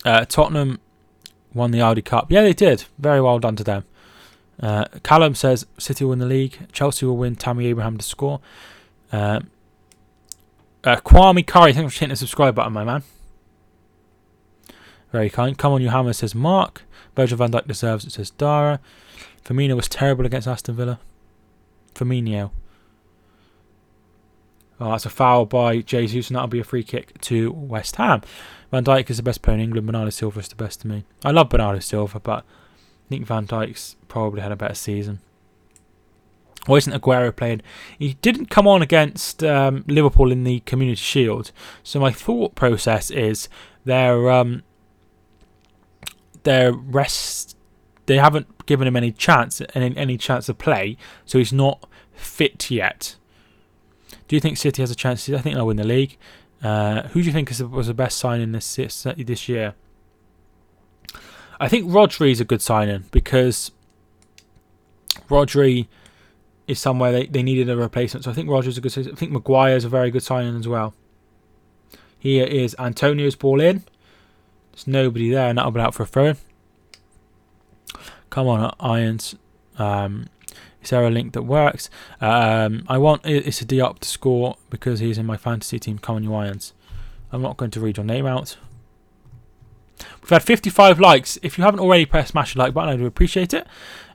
Tottenham won the Audi Cup. Yeah, they did. Very well done to them. Callum says City will win the league. Chelsea will win. Tammy Abraham to score. Kwame Curry, thank you for hitting the subscribe button, my man. Very kind. Come on, you hammer, says Mark. Virgil van Dijk deserves it, says Dara. Firmino was terrible against Aston Villa. Firmino. Oh, that's a foul by Jesus, and that'll be a free kick to West Ham. Van Dijk is the best player in England. Bernardo Silva is the best to me. I love Bernardo Silva, but I think Van Dijk's probably had a better season. Why isn't Aguero playing? He didn't come on against Liverpool in the Community Shield. So my thought process is their rest. They haven't given him any chance to play, so he's not fit yet. Do you think City has a chance? I think they'll win the league. Who do you think was the best signing this year? I think Rodri is a good signing because Rodri is somewhere they needed a replacement. So I think Rodri's a good signing. I think Maguire's a very good signing as well. Here is Antonio's ball in. There's nobody there, and that'll be out for a throw-in. Come on, Irons. Is there a link that works? I want Issa Diop to score because he's in my fantasy team. Come on, you Irons. I'm not going to read your name out. We've had 55 likes. If you haven't already pressed smash the like button, I do appreciate it.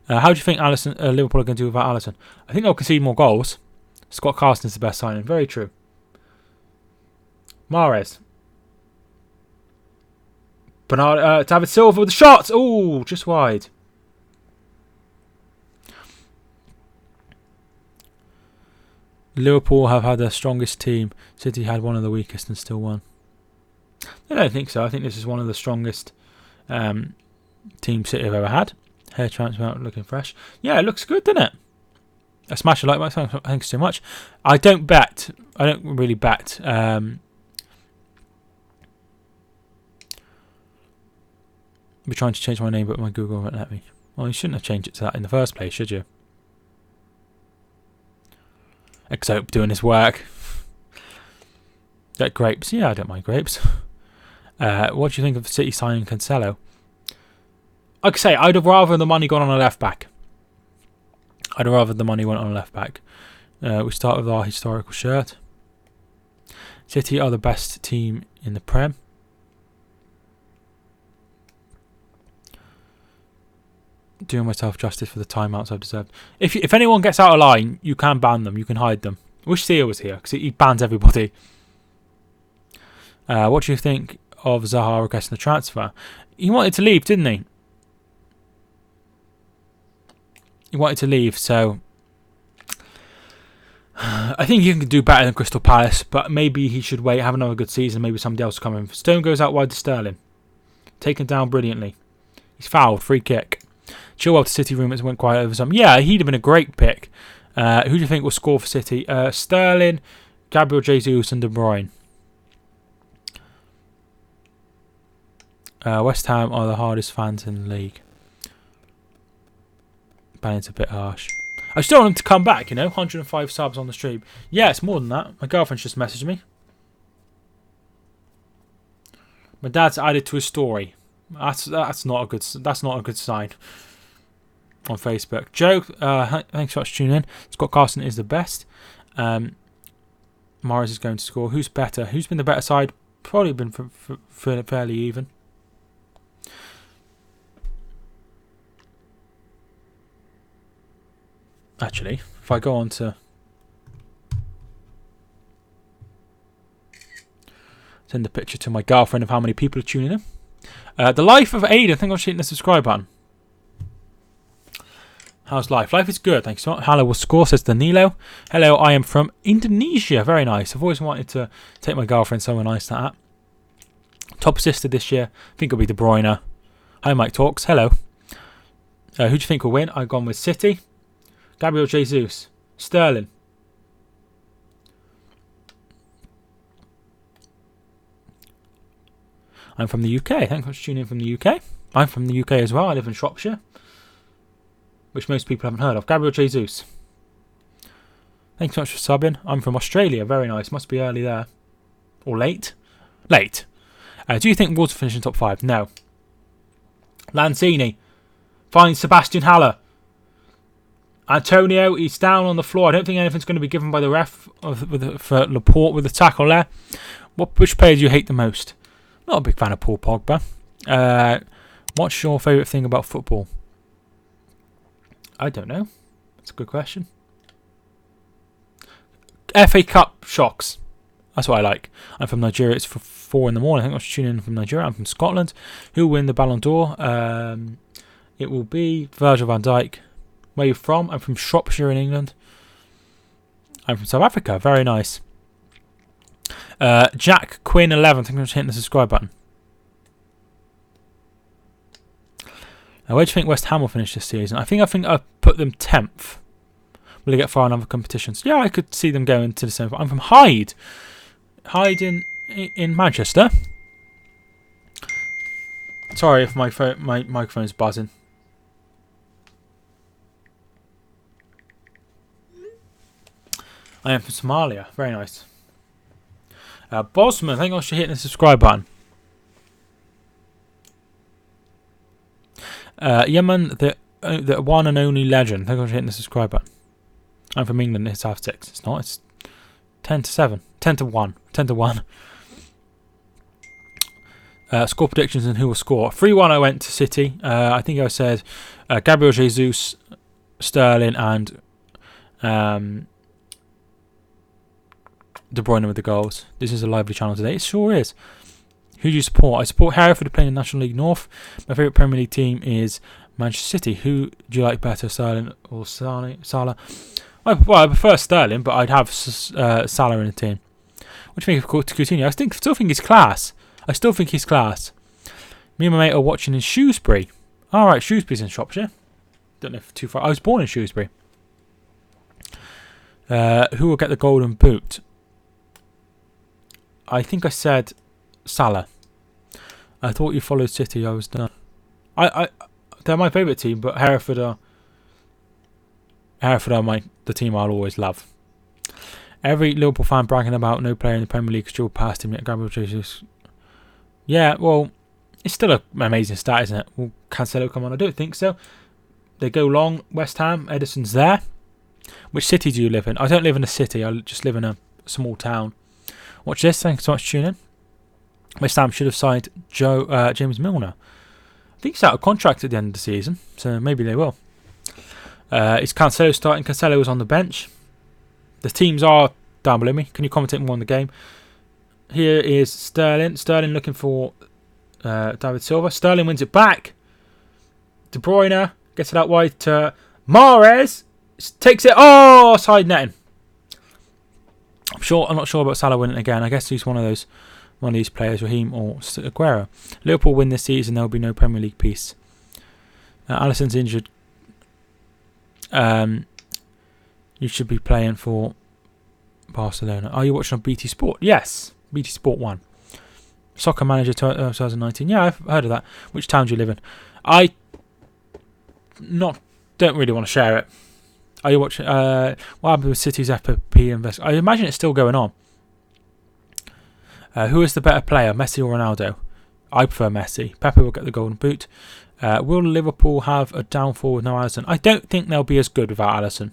How do you think Liverpool are going to do without Alisson? I think they'll concede more goals. Scott Carson's the best signing. Very true. Mahrez. Bernardo, David Silva with the shot. Oh, just wide. Liverpool have had their strongest team. City had one of the weakest and still won. I don't think so. I think this is one of the strongest teams City have ever had. Hair transplant looking fresh. Yeah, it looks good, doesn't it? I smash a like button. Thanks so much. I don't bet. I don't really bet. I'll be trying to change my name, but my Google won't let me. Well, you shouldn't have changed it to that in the first place, should you? Exope doing his work. Get grapes. Yeah, I don't mind grapes. What do you think of City signing Cancelo? Like I say, I'd have rather the money gone on a left back. I'd have rather the money went on a left back. We start with our historical shirt. City are the best team in the Prem. Doing myself justice for the timeouts I've deserved. If anyone gets out of line, you can ban them. You can hide them. I wish Theo was here because he bans everybody. What do you think of Zaha requesting the transfer? He wanted to leave, didn't he? He wanted to leave, so I think he can do better than Crystal Palace, but maybe he should wait, have another good season. Maybe somebody else will come in. Stone goes out wide to Sterling. Taken down brilliantly. He's fouled. Free kick. Chilwell to City rumours went quiet over some. Yeah, he'd have been a great pick. Who do you think will score for City? Sterling, Gabriel Jesus and De Bruyne. West Ham are the hardest fans in the league. Banning's a bit harsh. I still want him to come back, 105 subs on the stream. Yeah, it's more than that. My girlfriend's just messaged me. My dad's added to his story. That's not a good sign on Facebook. Joe, thanks so much for tuning in. Scott Carson is the best. Morris is going to score. Who's better? Who's been the better side? Probably been fairly even. Actually, if I go on to send a picture to my girlfriend of how many people are tuning in. The life of Ada. I think I'll hit the subscribe button. How's life? Life is good, thanks so much. Hello will score, says Danilo. Hello, I am from Indonesia. Very nice. I've always wanted to take my girlfriend somewhere nice to that. Top assister this year. I think it'll be De Bruyne. Hi, Mike Talks. Hello. Who do you think will win? I've gone with City. Gabriel Jesus. Sterling. I'm from the UK. Thanks for tuning in from the UK. I'm from the UK as well. I live in Shropshire, which most people haven't heard of. Gabriel Jesus. Thanks so much for subbing. I'm from Australia. Very nice. Must be early there. Or late? Late. Do you think Wolves will finish in top 5? No. Lanzini. Finds Sebastian Haller. Antonio, he's down on the floor. I don't think anything's going to be given by the ref for Laporte with the tackle there. Which player do you hate the most? Not a big fan of Paul Pogba. What's your favourite thing about football? I don't know. That's a good question. FA Cup shocks. That's what I like. I'm from Nigeria. It's for 4 in the morning. I think I was tuning in from Nigeria. I'm from Scotland. Who will win the Ballon d'Or? It will be Virgil van Dijk. Where are you from? I'm from Shropshire in England. I'm from South Africa. Very nice. Jack Quinn 11. I think I'm just hitting the subscribe button. Now, where do you think West Ham will finish this season? I think I've put them 10th. Will they get far in other competitions? Yeah, I could see them going to the same. I'm from Hyde. Hyde in Manchester. Sorry if my microphone's buzzing. I am from Somalia. Very nice. Bosman, thank you for hitting the subscribe button. Yemen, the one and only legend. Thank you for hitting the subscribe button. I'm from England. It's 6:30. It's not. It's 10-7. 10-1. 10-1. Score predictions and who will score. 3-1 I went to City. I think I said Gabriel Jesus, Sterling and De Bruyne with the goals. This is a lively channel today. It sure is. Who do you support? I support Hereford playing in the National League North. My favourite Premier League team is Manchester City. Who do you like better, Sterling or Salah? Well, I prefer Sterling, but I'd have Salah in the team. What do you think of Coutinho? I still think he's class. Me and my mate are watching in Shrewsbury. Alright, Shrewsbury's in Shropshire. Don't know if too far. I was born in Shrewsbury. Who will get the golden boot? I think I said Salah. I thought you followed City. I was done. They're my favourite team, but Hereford are the team I'll always love. Every Liverpool fan bragging about no player in the Premier League still past him yet. Gabriel Jesus. Yeah, well, it's still an amazing stat, isn't it? Will Cancelo come on? I don't think so. They go long. West Ham. Edison's there. Which city do you live in? I don't live in a city. I just live in a small town. Watch this. Thanks so much for tuning in. West Ham should have signed James Milner. I think he's out of contract at the end of the season, so maybe they will. Is Cancelo starting? Cancelo was on the bench. The teams are down below me. Can you commentate more on the game? Here is Sterling. Sterling looking for David Silva. Sterling wins it back. De Bruyne gets it out wide to Mahrez. Takes it. Oh, side netting. I'm not sure about Salah winning again. I guess he's one of these players, Raheem or Aguero. Liverpool win this season. There will be no Premier League peace. Alisson's injured. You should be playing for Barcelona. Are you watching on BT Sport? Yes, BT Sport 1. Soccer Manager 2019. Yeah, I've heard of that. Which town do you live in? I don't really want to share it. Are you watching? What happened with City's FP invest? I imagine it's still going on. Who is the better player, Messi or Ronaldo? I prefer Messi. Pepe will get the golden boot. Will Liverpool have a downfall with no Alisson? I don't think they'll be as good without Alisson.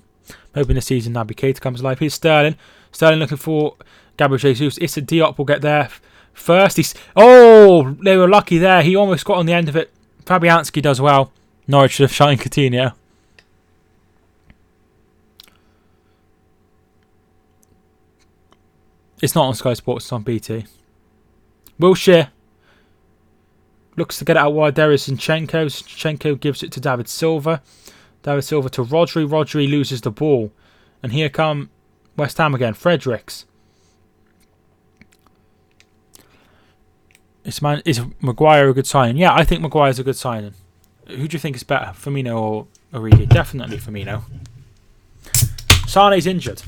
Hoping this season Naby Keita comes alive. Here's Sterling. Sterling looking for Gabriel Jesus. Issa Diop will get there first. They were lucky there. He almost got on the end of it. Fabianski does well. Norwich should have shined Coutinho. It's not on Sky Sports, it's on BT. Wilshere looks to get it out wide. There is Zinchenko. Zinchenko gives it to David Silva. David Silva to Rodri. Rodri loses the ball. And here come West Ham again. Fredericks. Is Maguire a good signing? Yeah, I think Maguire's a good signing. Who do you think is better, Firmino or Origi? Definitely Firmino. Sane's injured.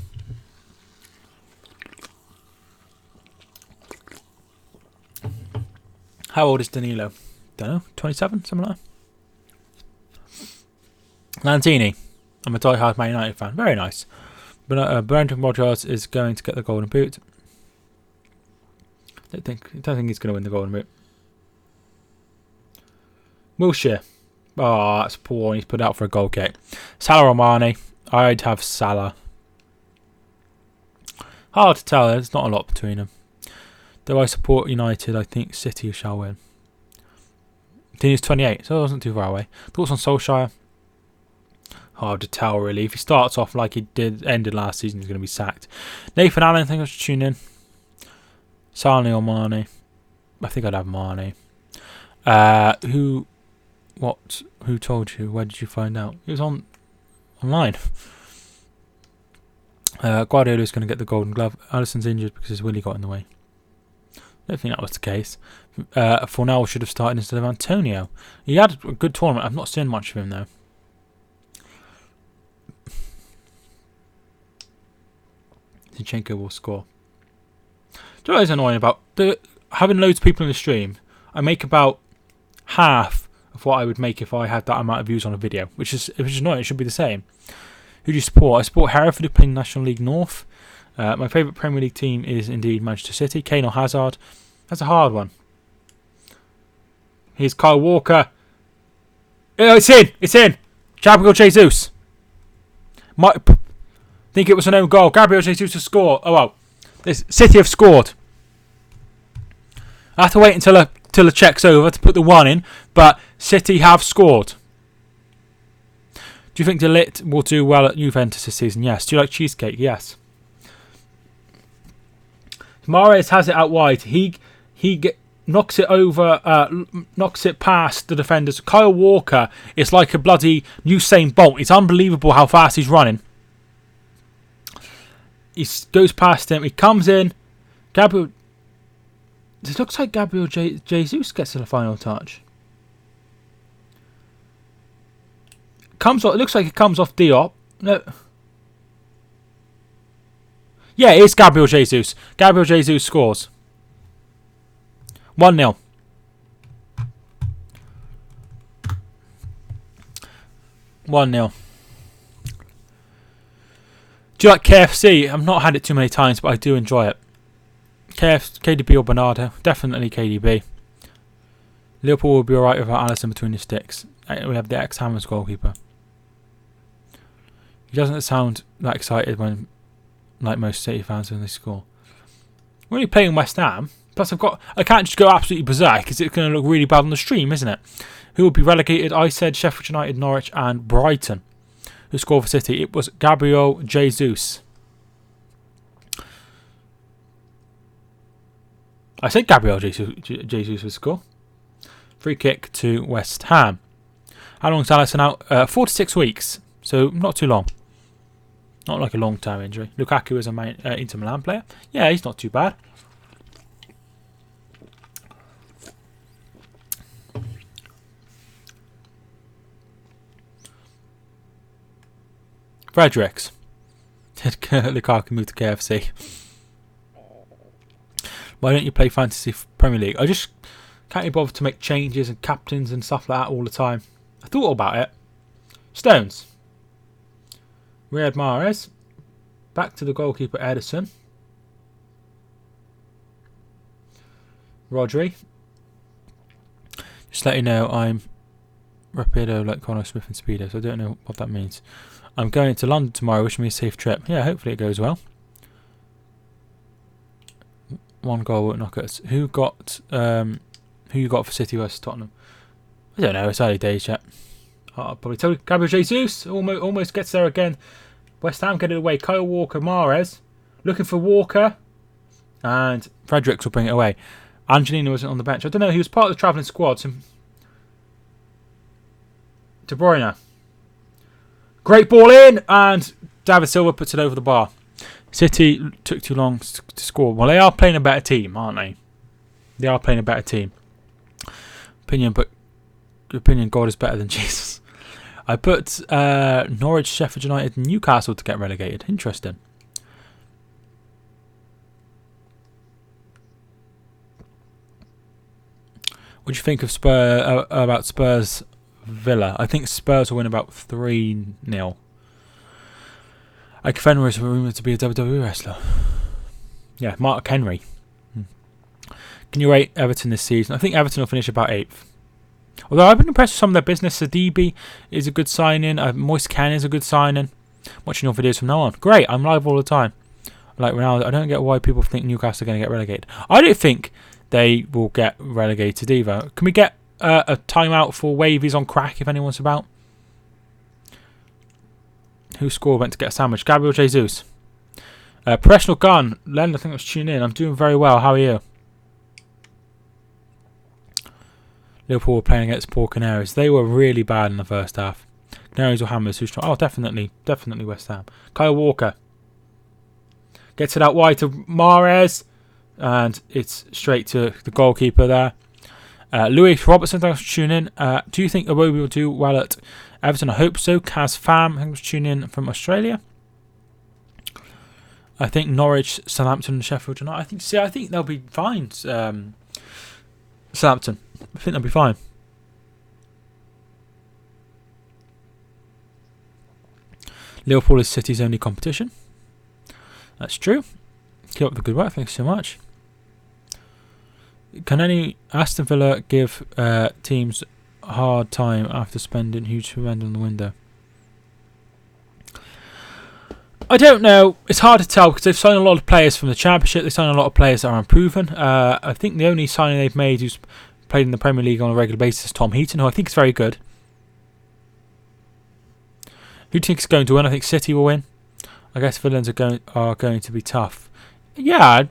How old is Danilo? Don't know, 27, something like that. Lanzini. I'm a die-hard Man United fan. Very nice. But Brendan Rodgers is going to get the golden boot. Don't think he's going to win the golden boot. Wilshere. Oh, that's poor. He's put out for a goal kick. Salah or Mane? I'd have Salah. Hard to tell. There's not a lot between them. Though I support United, I think City shall win. He's 28, so it wasn't too far away. Thoughts on Solskjaer? Hard to tell, really. If he starts off like he ended last season, he's going to be sacked. Nathan Allen, thank you for tuning in. Sane or Mane? I think I'd have Mane. Who told you? Where did you find out? It was online. Guardiola's going to get the Golden Glove. Alisson's injured because his Willie got in the way. I don't think that was the case. Fornell should have started instead of Antonio. He had a good tournament. I've not seen much of him though. Zinchenko will score. Do you know what is annoying about having loads of people in the stream? I make about half of what I would make if I had that amount of views on a video, which is annoying. It should be the same. Who do you support? I support Hereford, who play in National League North. My favourite Premier League team is indeed Manchester City. Kane or Hazard? That's a hard one. Here's Kyle Walker. Oh, it's in! It's in! Gabriel Jesus. Think it was an own goal. Gabriel Jesus to score. Oh well. City have scored. I have to wait until the check's over to put the 1 in, but City have scored. Do you think De Ligt will do well at Juventus this season? Yes. Do you like cheesecake? Yes. Mahrez has it out wide. He knocks it over, knocks it past the defenders. Kyle Walker is like a bloody Usain Bolt. It's unbelievable how fast he's running. He goes past him. He comes in. Gabriel. It looks like Gabriel Jesus gets to the final touch. Comes off. It looks like it comes off Diop. No. Yeah, it is Gabriel Jesus. Gabriel Jesus scores. 1-0. Do you like KFC? I've not had it too many times, but I do enjoy it. KDB or Bernardo? Definitely KDB. Liverpool will be alright without Alisson between the sticks. We have the ex-Hammers goalkeeper. He doesn't sound that excited when, like most City fans, when they score. We're only playing West Ham. Plus, I can't just go absolutely berserk because it's going to look really bad on the stream, isn't it? Who will be relegated? I said Sheffield United, Norwich, and Brighton. Who scored for City? It was Gabriel Jesus. I said Gabriel Jesus would score. Free kick to West Ham. How long is Alisson out? 4 to 6 weeks. So not too long. Not like a long-term injury. Lukaku is a Inter Milan player. Yeah, he's not too bad. Fredericks. Lukaku moved to KFC. Why don't you play Fantasy Premier League? I just can't be bothered to make changes and captains and stuff like that all the time. I thought about it. Stones. Riyad Mahrez. Back to the goalkeeper Edison. Rodri. Just let you know I'm rapido like Connor Smith and Speedo, so I don't know what that means. I'm going to London tomorrow. Wish me a safe trip. Yeah, hopefully it goes well. 1 goal won't knock us. Who you got for City versus Tottenham? I don't know. It's early days yet. I'll probably tell you. Gabriel Jesus almost gets there again. West Ham get it away. Kyle Walker, Mahrez looking for Walker, and Fredericks will bring it away. Angelino wasn't on the bench. I don't know. He was part of the travelling squad. So De Bruyne. Great ball in, and David Silva puts it over the bar. City took too long to score. Well, they are playing a better team, aren't they? They are playing a better team. Opinion, God is better than Jesus. I put Norwich, Sheffield United, and Newcastle to get relegated. Interesting. What do you think of about Spurs Villa? I think Spurs will win about 3-0. Ike Fenrir is rumoured to be a WWE wrestler. Yeah, Mark Henry. Can you rate Everton this season? I think Everton will finish about 8th. Although I've been impressed with some of their business. Sadibi is a good signing. Moise Kean is a good signing. Watching your videos from now on. Great, I'm live all the time. Like Ronaldo, I don't get why people think Newcastle are going to get relegated. I don't think they will get relegated either. Can we get a timeout for Wavies on crack if anyone's about? Who scored? Went to get a sandwich. Gabriel Jesus. Professional Gun. Len, I think that's tuning in. I'm doing very well. How are you? Liverpool were playing against poor Canaries. They were really bad in the first half. Canaries or Hammers? Who's trying? Oh, definitely West Ham. Kyle Walker gets it out wide to Mahrez, and it's straight to the goalkeeper there. Louis Robertson, thanks for tuning in. Do you think Iwobi will do well at Everton? I hope so. Kaz Pham, thanks for tuning in from Australia. I think Norwich, Southampton, and Sheffield United. I think they'll be fine. Southampton. I think they'll be fine. Liverpool is City's only competition. That's true. Keep up the good work. Thanks so much. Can any Aston Villa give teams a hard time after spending huge spend on the window? I don't know. It's hard to tell because they've signed a lot of players from the Championship. They've signed a lot of players that are unproven. I think the only signing they've made who's played in the Premier League on a regular basis is Tom Heaton, who I think is very good. Who do you think is going to win? I think City will win. I guess Villains are going to be tough. Yeah,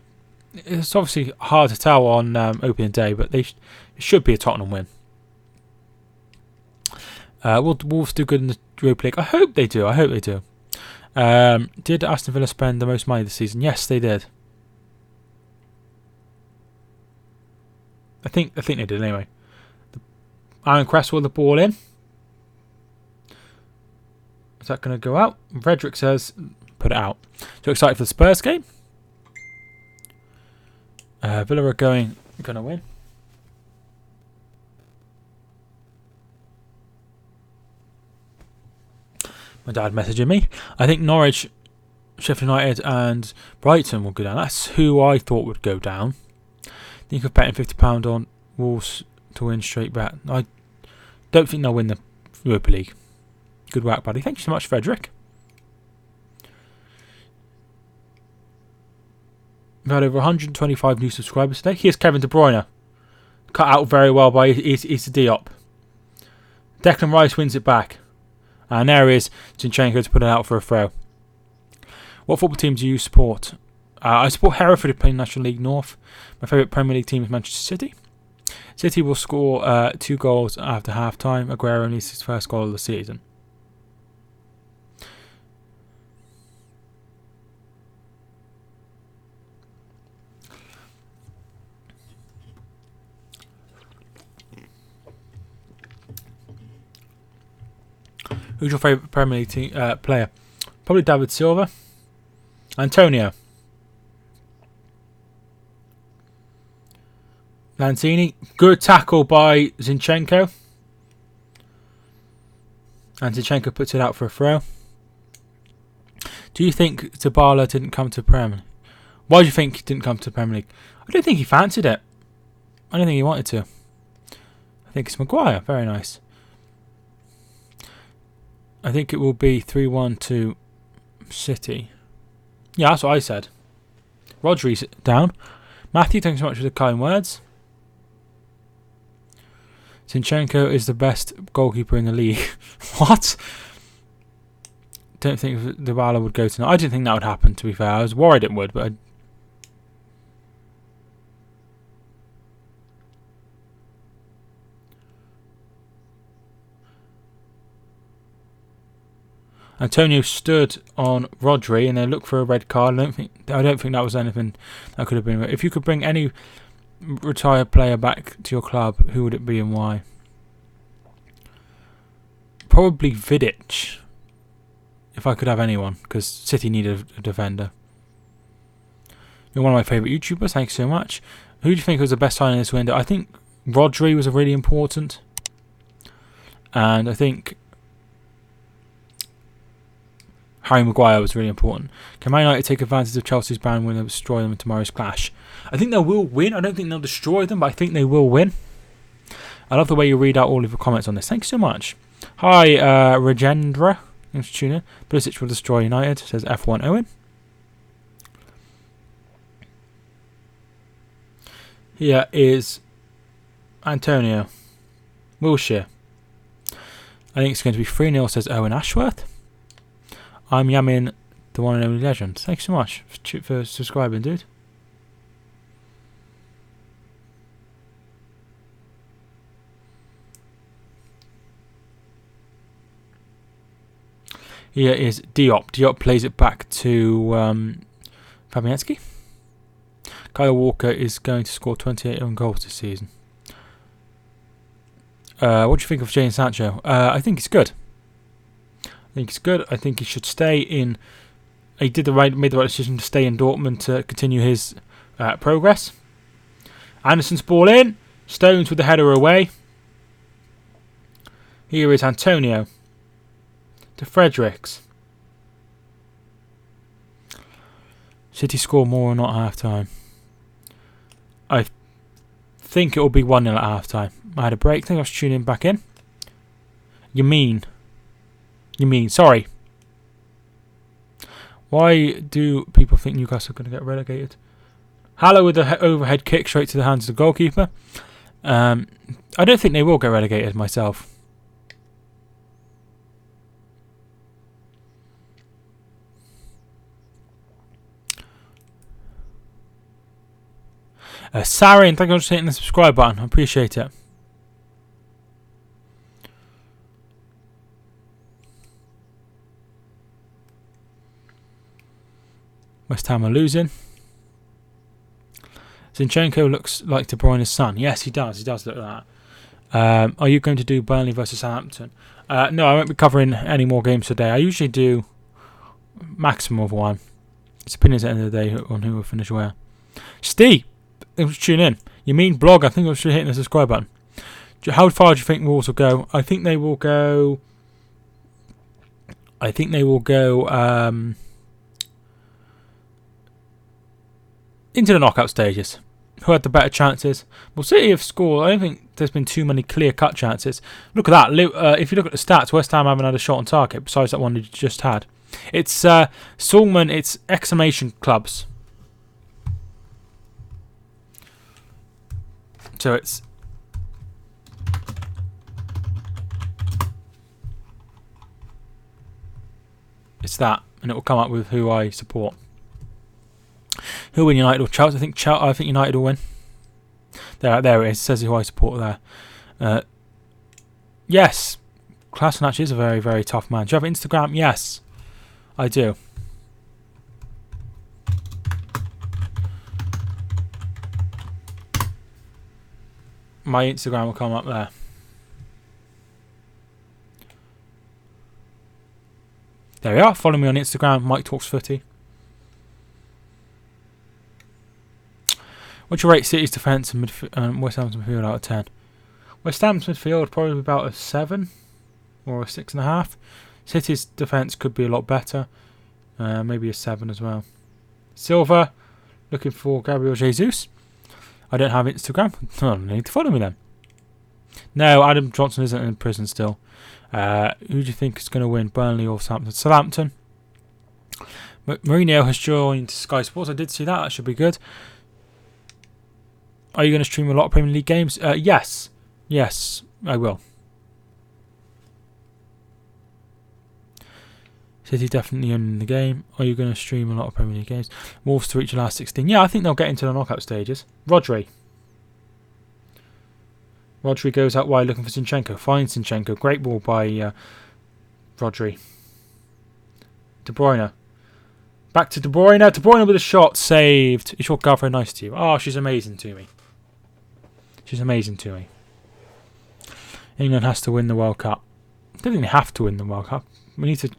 it's obviously hard to tell on opening day, but it should be a Tottenham win. Will Wolves do good in the Europa League? I hope they do. Did Aston Villa spend the most money this season? Yes, they did. I think they did anyway. Aaron Cresswell, the ball in. Is that going to go out? Frederick says, put it out. So excited for the Spurs game. Villa are going to win. My dad messaging me. I think Norwich, Sheffield United and Brighton will go down. That's who I thought would go down. Think of betting £50 on Wolves to win straight back. I don't think they'll win the Europa League. Good work, buddy. Thank you so much, Frederick. We've had over 125 new subscribers today. Here's Kevin De Bruyne. Cut out very well by Issa Diop. Declan Rice wins it back. And there is Zinchenko to put it out for a throw. What football team do you support? I support Hereford playing National League North. My favourite Premier League team is Manchester City. City will score 2 goals after half time. Aguero needs his first goal of the season. Who's your favourite Premier League player? Probably David Silva. Antonio. Lanzini. Good tackle by Zinchenko. And Zinchenko puts it out for a throw. Do you think Dybala didn't come to Premier League? Why do you think he didn't come to the Premier League? I don't think he fancied it. I don't think he wanted to. I think it's Maguire. Very nice. I think it will be 3-1 to City. Yeah, that's what I said. Rodri's down. Matthew, thanks so much for the kind words. Zinchenko is the best goalkeeper in the league. What? Don't think Dybala would go tonight. I didn't think that would happen, to be fair. I was worried it would, but Antonio stood on Rodri and they looked for a red card. I don't think that was anything that could have been. If you could bring any retired player back to your club, who would it be and why? Probably Vidic, if I could have anyone, because City needed a defender. You're one of my favourite YouTubers, thanks so much. Who do you think was the best signing in this window? I think Rodri was really important. And I think Harry Maguire was really important. Can Man United take advantage of Chelsea's ban when they destroy them in tomorrow's clash? I think they will win. I don't think they'll destroy them, but I think they will win. I love the way you read out all of your comments on this. Thanks so much. Hi, Regendra. Thanks for tuning in. Pulisic will destroy United, says F1 Owen. Here is Antonio. Wilshere. I think it's going to be 3-0, says Owen Ashworth. I'm Yamin, the one and only legend. Thanks so much for subscribing, dude. Here is Diop. Diop plays it back to Fabianski. Kyle Walker is going to score 28 own goals this season. What do you think of Jadon Sancho? I think it's good. I think he should stay in. He made the right decision to stay in Dortmund to continue his progress. Anderson's ball in. Stones with the header away. Here is Antonio to Fredericks. City score more or not half time. I think it will be 1-0 at half time. I had a break. I think I was tuning back in. You mean, sorry. Why do people think Newcastle are going to get relegated? Hallow with the overhead kick straight to the hands of the goalkeeper. I don't think they will get relegated myself. Sarin, thank you for hitting the subscribe button. I appreciate it. West Ham are losing. Zinchenko looks like De Bruyne's son. Yes, he does. He does look like that. Are you going to do Burnley versus Southampton? No, I won't be covering any more games today. I usually do maximum of one. It's opinions at the end of the day on who will finish where. Steve, thanks for tuning in. You mean blog? I think I should hit the subscribe button. How far do you think Wolves will go? I think they will go into the knockout stages. Who had the better chances? Well, City have scored. I don't think there's been too many clear-cut chances. Look at that. If you look at the stats, West Ham haven't had a shot on target besides that one you just had. It's Sulman. It's exclamation clubs. So it's that, and it will come up with who I support. Who win, United or Chelsea? I think United will win. There it is. It says who I support there. Yes, Kolasinac is a very, very tough man. Do you have Instagram? Yes, I do. My Instagram will come up there. There we are. Follow me on Instagram, Mike Talks Footy. What's your rate City's defence and West Ham's midfield out of 10? West Ham's midfield probably about a 7 or a 6.5. City's defence could be a lot better. Maybe a 7 as well. Silva, looking for Gabriel Jesus. I don't have Instagram. I don't need to follow me then. No, Adam Johnson isn't in prison still. Who do you think is going to win, Burnley or Southampton? Southampton. Mourinho has joined Sky Sports. I did see that. That should be good. Are you going to stream a lot of Premier League games? Yes. Yes, I will. City definitely in the game. Are you going to stream a lot of Premier League games? Wolves to reach the last 16. Yeah, I think they'll get into the knockout stages. Rodri goes out wide looking for Zinchenko. Finds Zinchenko. Great ball by Rodri. De Bruyne. Back to De Bruyne. De Bruyne with a shot. Saved. Is your girl very nice to you? Oh, she's amazing to me. She's amazing to me. England has to win the World Cup. They don't have to win the World Cup. We need to...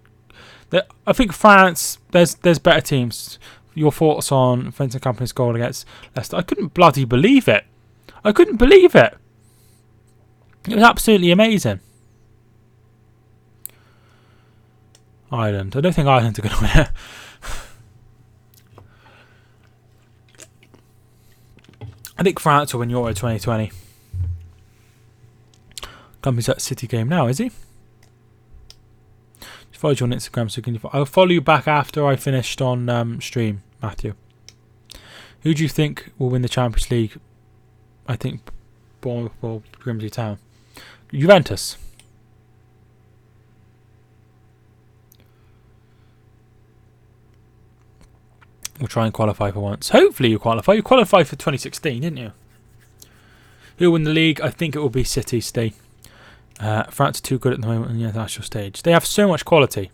I think France, there's better teams. Your thoughts on Vincent Kompany's goal against Leicester? I couldn't bloody believe it. I couldn't believe it. It was absolutely amazing. Ireland. I don't think Ireland are going to win it. I think France will win Euro 2020. Kompany's at City game now, is he? Follow you on Instagram, so I'll follow you back after I finished on stream, Matthew. Who do you think will win the Champions League? I think Bournemouth or Grimsby Town. Juventus. We'll try and qualify for once. Hopefully you qualify. You qualified for 2016, didn't you? Who'll win the league? I think it will be City, Steve. France are too good at the moment on the international stage. They have so much quality.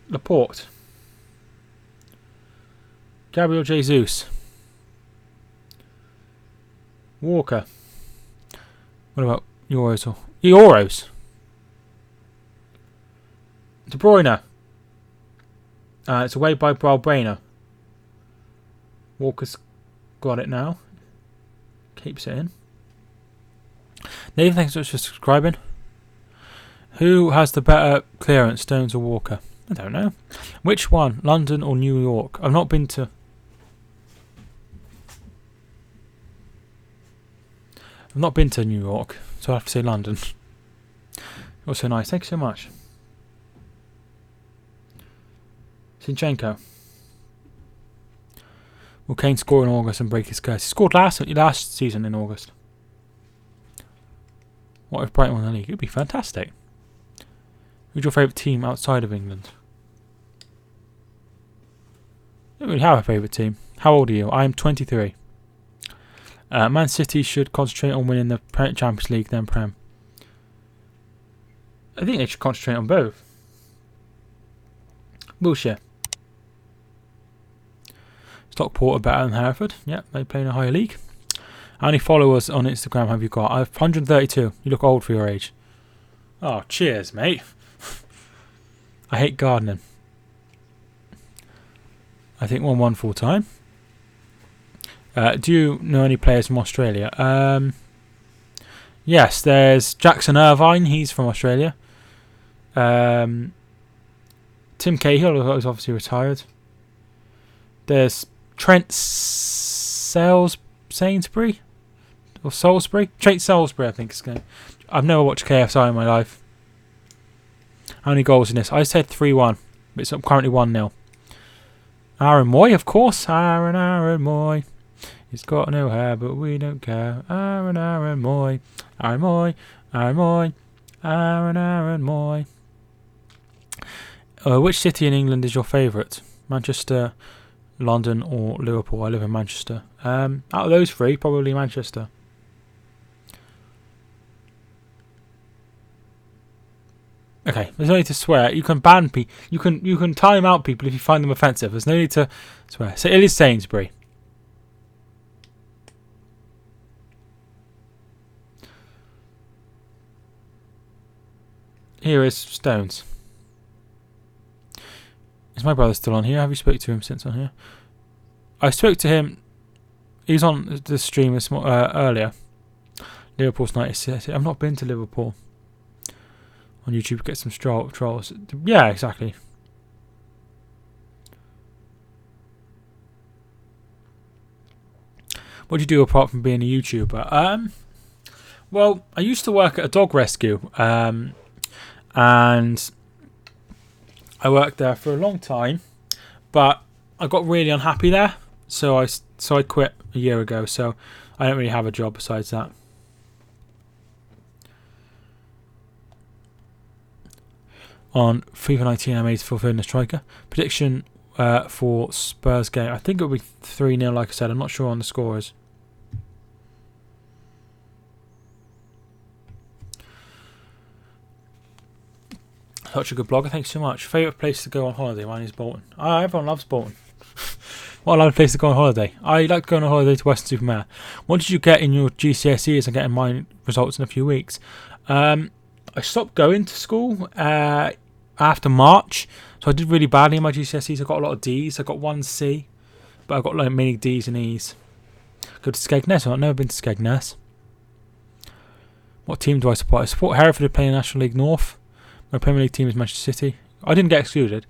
Laporte. Gabriel Jesus. Walker. What about Euros? Euros. De Bruyne. It's away by Balbuena. Walker's got it now. Keeps it in. Nathan, thanks so much for subscribing. Who has the better clearance, Stones or Walker? I don't know. Which one? London or New York? I've not been to... I've not been to New York, so I have to say London. Also nice. Thank you so much. Zinchenko. Will Kane score in August and break his curse? He scored last season in August. What if Brighton won the league? It would be fantastic. Who's your favourite team outside of England? I don't really have a favourite team. How old are you? I am 23. Man City should concentrate on winning the Champions League, then Prem. I think they should concentrate on both. Bullshit. Stockport are better than Hereford. Yep, they play in a higher league. How many followers on Instagram have you got? I have 132. You look old for your age. Oh, cheers, mate. I hate gardening. I think 1-1 full time. Do you know any players from Australia? Yes, there's Jackson Irvine. He's from Australia. Tim Cahill is obviously retired. There's Trent Sainsbury or Salisbury. Trent Salisbury, I think it's going. I've never watched KFC in my life. How many goals in this? I said 3-1, but it's currently 1-0. Aaron Moy, of course. Aaron Moy. He's got no hair, but we don't care. Aaron Moy. Aaron Moy. Aaron Moy. Aaron Moy. Which city in England is your favourite? Manchester, London or Liverpool? I live in Manchester. Out of those three, probably Manchester. Okay, there's no need to swear. You can ban people. You can time out people if you find them offensive. There's no need to swear. So it is Sainsbury. Here is Stones. Is my brother still on here? Have you spoke to him since on here? I spoke to him. He was on the stream earlier. Liverpool's 96. I've not been to Liverpool. On YouTube, get some trolls. Yeah, exactly. What do you do apart from being a YouTuber? Well, I used to work at a dog rescue, and I worked there for a long time, but I got really unhappy there, so I quit a year ago. So I don't really have a job besides that. On FIFA 19, I made fulfilling the striker. Prediction for Spurs game. I think it'll be 3-0, like I said. I'm not sure on the scores. Such a good blogger. Thanks so much. Favourite place to go on holiday? Mine is Bolton. Everyone loves Bolton. What a lovely place to go on holiday. I like going on holiday to Weston-super-Mare. What did you get in your GCSEs? I'm getting my results in a few weeks. I stopped going to school after March, so I did really badly in my GCSEs. I got a lot of D's. I got 1 C, but I got like many D's and E's. Go to Skegness. I've never been to Skegness. What team do I support? I support Hereford, who play in National League North. My Premier League team is Manchester City. I didn't get excluded.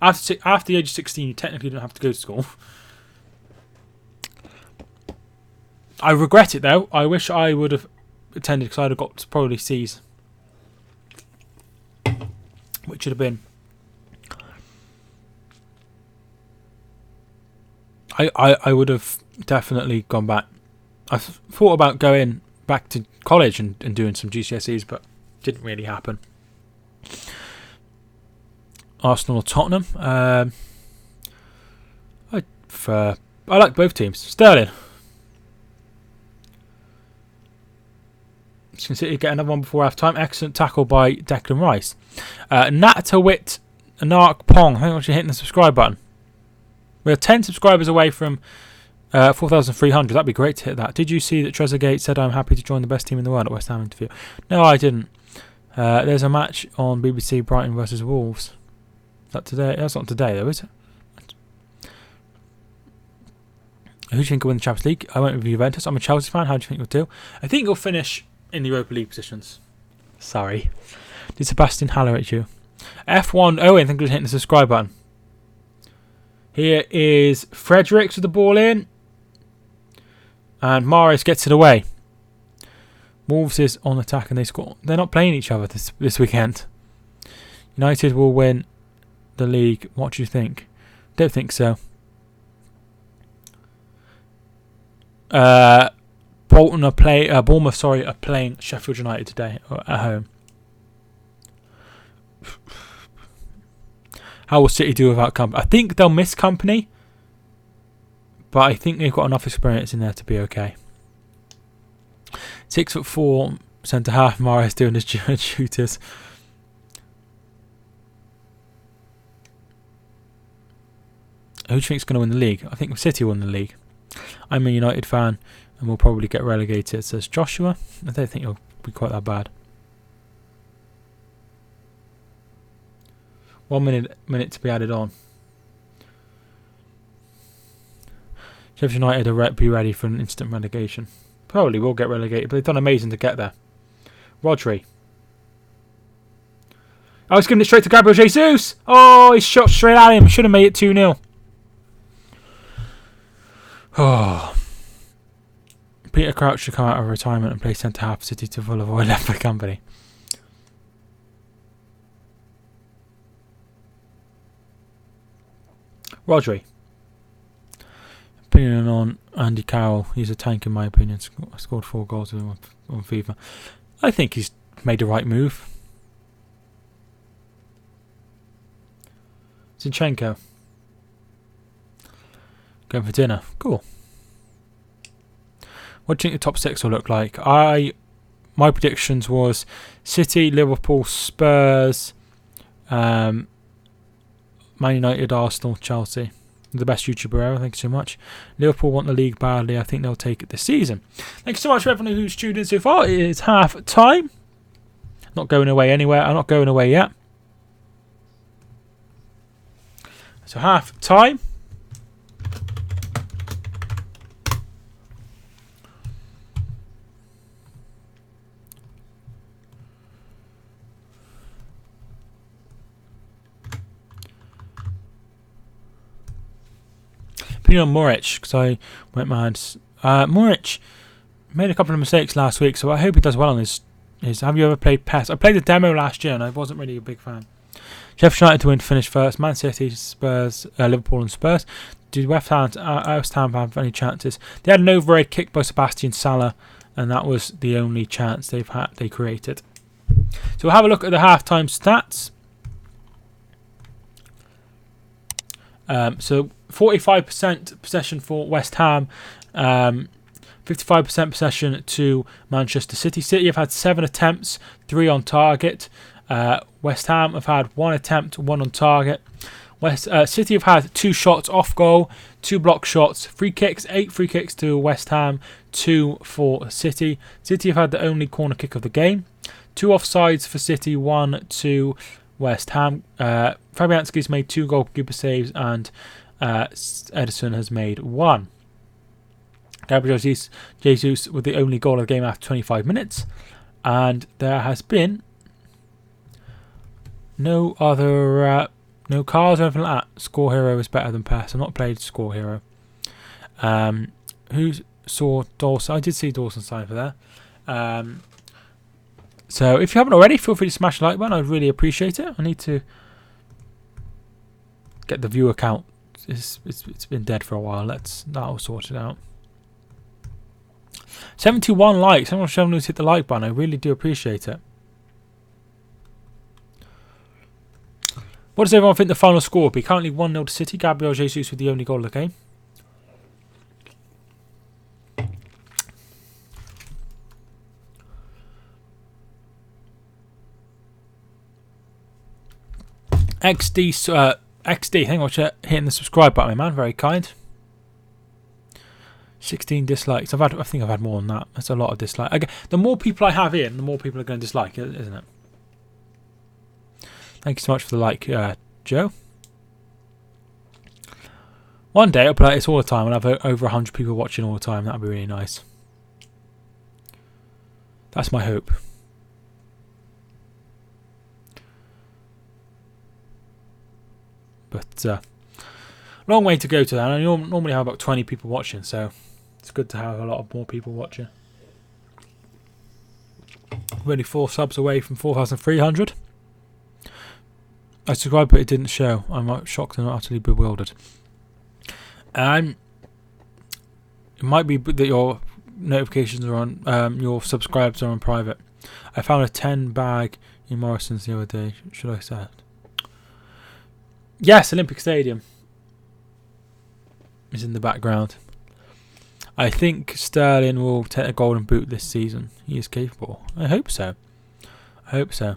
After the age of 16, you technically don't have to go to school. I regret it though. I wish I would have attended because I'd have got probably C's. Which should have been. I would have definitely gone back. I've thought about going back to college and doing some GCSEs, but didn't really happen. Arsenal or Tottenham. I like both teams. Sterling. City get another one before half time. Excellent tackle by Declan Rice. Natawit Anark Pong. I think I'm hitting the subscribe button. We're 10 subscribers away from 4,300. That'd be great to hit that. Did you see that Trezeguet said I'm happy to join the best team in the world at West Ham interview? No, I didn't. There's a match on BBC Brighton versus Wolves. Is that today? That's not today though, is it? Who do you think will win the Champions League? I went with Juventus. I'm a Chelsea fan. How do you think you'll do? I think you'll finish in the Europa League positions. Sorry. Did Sebastian Haller at you? F1 Owen, thank you for hitting the subscribe button. Here is Fredericks with the ball in. And Mahrez gets it away. Wolves is on attack and they score. They're not playing each other this weekend. United will win the league. What do you think? Don't think so. Bournemouth are playing Sheffield United today at home. How will City do without Company? I think they'll miss Company, but I think they've got enough experience in there to be okay. 6'4" centre half. Mahrez doing his shooters. Who do you think is going to win the league? I think City will win the league. I'm a United fan and we'll probably get relegated, says Joshua. I don't think it'll be quite that bad. 1 minute to be added on. Sheffield United will be ready for an instant relegation. Probably will get relegated, but they've done amazing to get there. Rodri. I was giving it straight to Gabriel Jesus. Oh, he shot straight at him. Should have made it 2-0. Oh. Peter Crouch should come out of retirement and play centre half City to full avoid left for Company. Rodri. Opinion on Andy Carroll. He's a tank in my opinion. Scored 4 goals on FIFA. I think he's made the right move. Zinchenko. Going for dinner. Cool. What do you think the top 6 will look like? My predictions was City, Liverpool, Spurs, Man United, Arsenal, Chelsea. The best YouTuber ever. Thank you so much. Liverpool want the league badly. I think they'll take it this season. Thank you so much for everyone who's tuned in so far. It is half time. Not going away anywhere. I'm not going away yet. So half time. Opinion on Moric, because I went mad. Moric made a couple of mistakes last week, so I hope he does well on his. Have you ever played PES? I played the demo last year and I wasn't really a big fan. Sheffield United to win, finish first. Man City, Spurs, Liverpool and Spurs. Did West Ham have any chances? They had an overhead kick by Sebastian Salah, and that was the only chance they created. So we'll have a look at the halftime stats. So 45% possession for West Ham, 55% possession to Manchester City. City have had 7 attempts, 3 on target. West Ham have had 1 attempt, 1 on target. City have had 2 shots off goal, 2 block shots, free kicks, 8 free kicks to West Ham, 2 for City. City have had the only corner kick of the game. 2 offsides for City, 1 to West Ham. Fabianski's made 2 goalkeeper saves and Ederson has made 1. Gabriel Jesus with the only goal of the game after 25 minutes. And there has been no other no cars or anything like that. Score Hero is better than PES. I've not played Score Hero. Who saw Dawson? I did see Dawson sign for there. So if you haven't already, feel free to smash the like button. I'd really appreciate it. I need to get the viewer count. It's been dead for a while. That'll sort it out. 71 likes. Everyone showing us hit the like button. I really do appreciate it. What does everyone think the final score will be? Currently 1-0 to City. Gabriel Jesus with the only goal of the game. XD, thank you for hitting the subscribe button, man. Very kind. 16 dislikes. I think I've had more than that. That's a lot of dislikes. Again, the more people I have in, the more people are going to dislike it, isn't it? Thank you so much for the like, Joe. One day I'll play this all the time and have over 100 people watching all the time. That'd be really nice. That's my hope. But long way to go to that. I normally have about 20 people watching, so it's good to have a lot of more people watching. We're only 4 subs away from 4,300. I subscribed, but it didn't show. I'm shocked and utterly bewildered. It might be that your notifications are on, your subscribes are on private. I found a 10 bag in Morrison's the other day. Should I say it? Yes, Olympic Stadium is in the background. I think Sterling will take a golden boot this season. He is capable. I hope so. I hope so.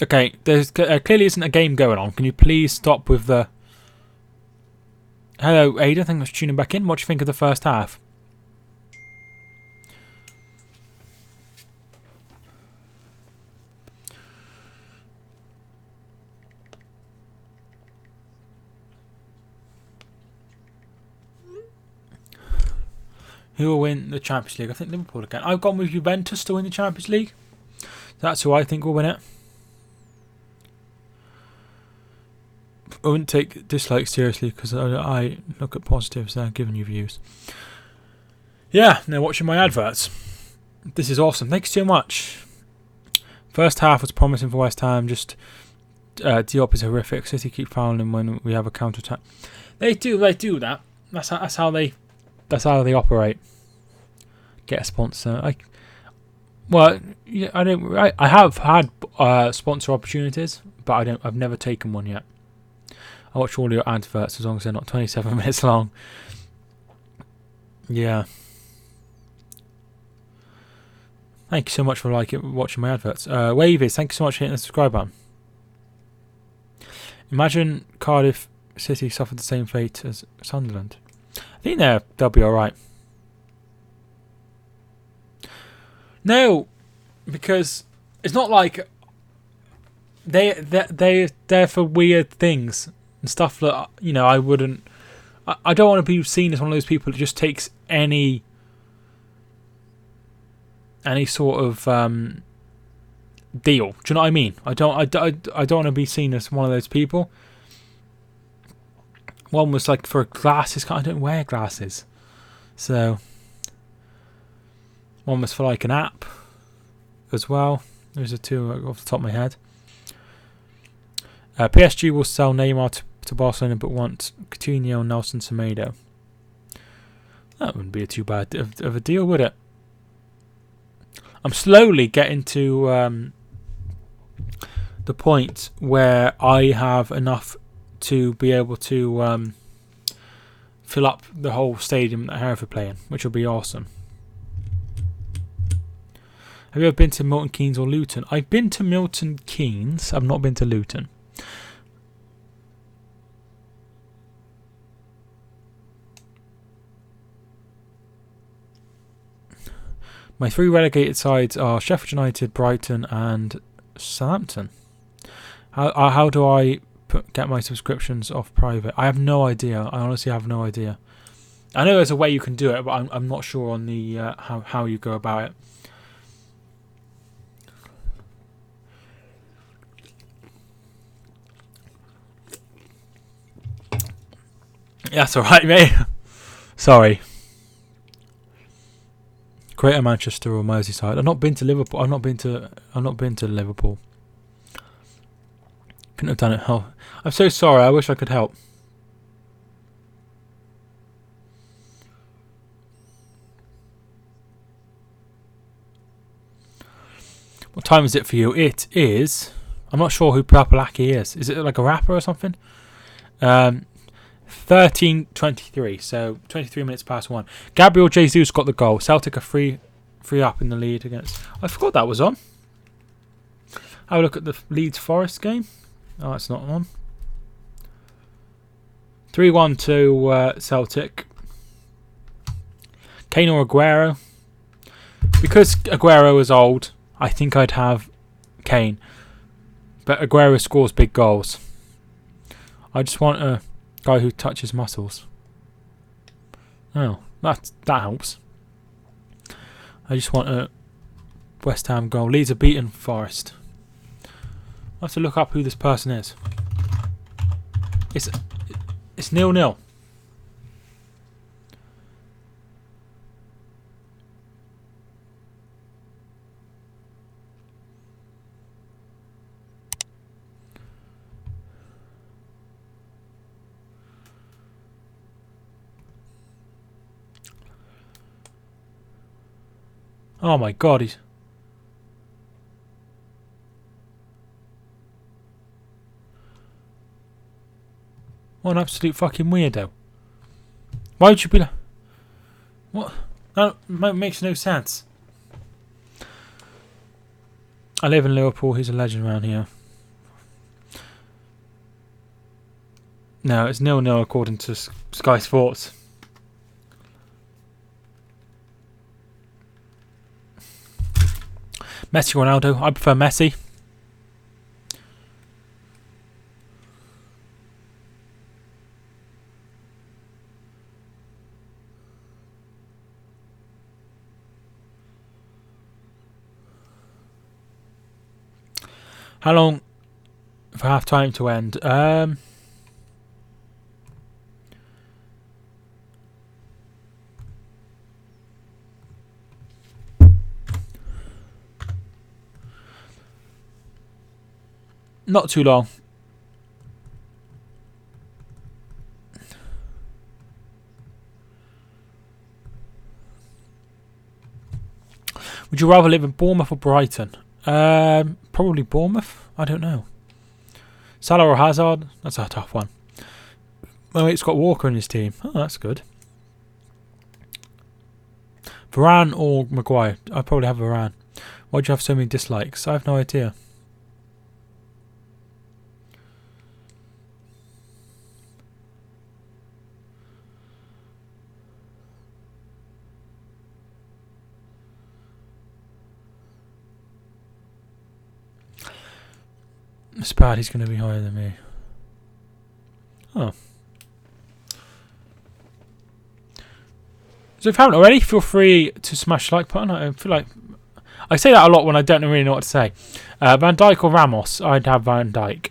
Okay, there's clearly isn't a game going on. Can you please stop with the... Hello, Ada. Thanks for tuning back in. What do you think of the first half? Who will win the Champions League? I think Liverpool again. I've gone with Juventus to win the Champions League. That's who I think will win it. I wouldn't take dislikes seriously because I look at positives there, giving you views. Yeah, they're watching my adverts. This is awesome. Thanks so much. First half was promising for West Ham. Just Diop is horrific. City keep fouling when we have a counter attack. They do that. That's how they operate. Get a sponsor. I have had sponsor opportunities, but I've never taken one yet. I watch all your adverts as long as they're not 27 minutes long. Yeah. Thank you so much for watching my adverts. Wavies, thank you so much for hitting the subscribe button. Imagine Cardiff City suffered the same fate as Sunderland. I think they'll be alright. No, because it's not like they're there for weird things and stuff that, you know, I don't want to be seen as one of those people that just takes any sort of deal. Do you know what I mean? I don't want to be seen as one of those people. One was like for glasses. I don't wear glasses, so one was for like an app as well. Those are two off the top of my head. PSG will sell Neymar to Barcelona, but want Coutinho and Nelson Semedo. That wouldn't be too bad of a deal, would it? I'm slowly getting to the point where I have enough to be able to fill up the whole stadium that Hereford play in, which will be awesome. Have you ever been to Milton Keynes or Luton? I've been to Milton Keynes. I've not been to Luton. My 3 relegated sides are Sheffield United, Brighton and Southampton. How do I get my subscriptions off private? I have no idea. I honestly have no idea. I know there's a way you can do it, but I'm not sure on the how you go about it. That's alright, mate. Sorry. Greater Manchester or Merseyside. I've not been to Liverpool. I've not been to Liverpool. Couldn't have done it. Oh, I'm so sorry. I wish I could help. What time is it for you? It is... I'm not sure who Papalaki is. Is it like a rapper or something? 13:23, so 23 minutes past 1. Gabriel Jesus got the goal. Celtic are 3 up in the lead against... I forgot that was on. Have a look at the Leeds Forest game. Oh, it's not on. 3-1 to Celtic. Kane or Aguero? Because Aguero is old, I think I'd have Kane. But Aguero scores big goals. I just want a guy who touches muscles. Oh, that helps. I just want a West Ham goal. Leeds are beaten Forest. I have to look up who this person is. It's 0-0. Oh my god, he's... What an absolute fucking weirdo. Why would you be like... What? That makes no sense. I live in Liverpool, he's a legend around here. No, it's 0-0 according to Sky Sports. Messi, Ronaldo. I prefer Messi. How long for half time to end? Not too long. Would you rather live in Bournemouth or Brighton? Probably Bournemouth. I don't know. Salah or Hazard? That's a tough one. Oh, it's got Walker in his team. Oh, that's good. Varane or Maguire? I'd probably have Varane. Why do you have so many dislikes? I have no idea. It's bad, he's going to be higher than me. Oh. So if you haven't already, feel free to smash the like button. I feel like I say that a lot when I don't really know what to say. Van Dijk or Ramos? I'd have Van Dijk.